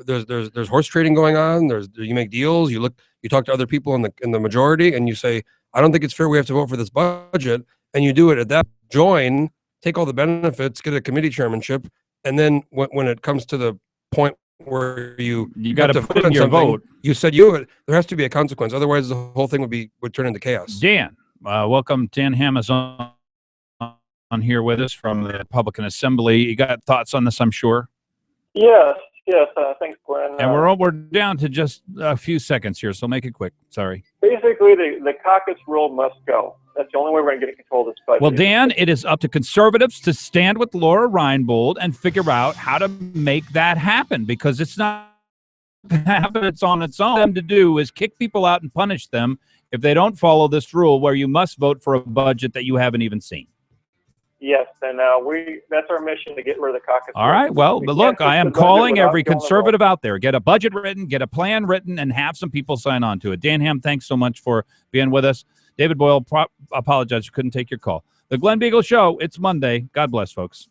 Speaker 10: There's horse trading going on. You make deals. You talk to other people in the majority, and you say, I don't think it's fair. We have to vote for this budget, and you do it at that. Join, take all the benefits, get a committee chairmanship, and then when it comes to the point where you
Speaker 1: got to put in your vote,
Speaker 10: you said there has to be a consequence. Otherwise, the whole thing would turn into chaos.
Speaker 1: Dan, welcome. Dan Ham is on here with us from the Republican Assembly. You got thoughts on this, I'm sure.
Speaker 11: Yes. Thanks, Glenn.
Speaker 1: And we're down to just a few seconds here, so make it quick. Sorry.
Speaker 11: Basically, the caucus rule must go. That's the only way we're going to get control of this budget.
Speaker 1: Well, Dan, it is up to conservatives to stand with Laura Reinbold and figure out how to make that happen, because it's not happen. It's on its own. Them to do is kick people out and punish them if they don't follow this rule, where you must vote for a budget that you haven't even seen.
Speaker 11: Yes, and that's our mission, to get rid of the caucus.
Speaker 1: All right, well, but look, I am calling every conservative out there. Get a budget written, get a plan written, and have some people sign on to it. Dan Ham, thanks so much for being with us. David Boyle, apologize, couldn't take your call. The Glen Biegel Show, it's Monday. God bless, folks.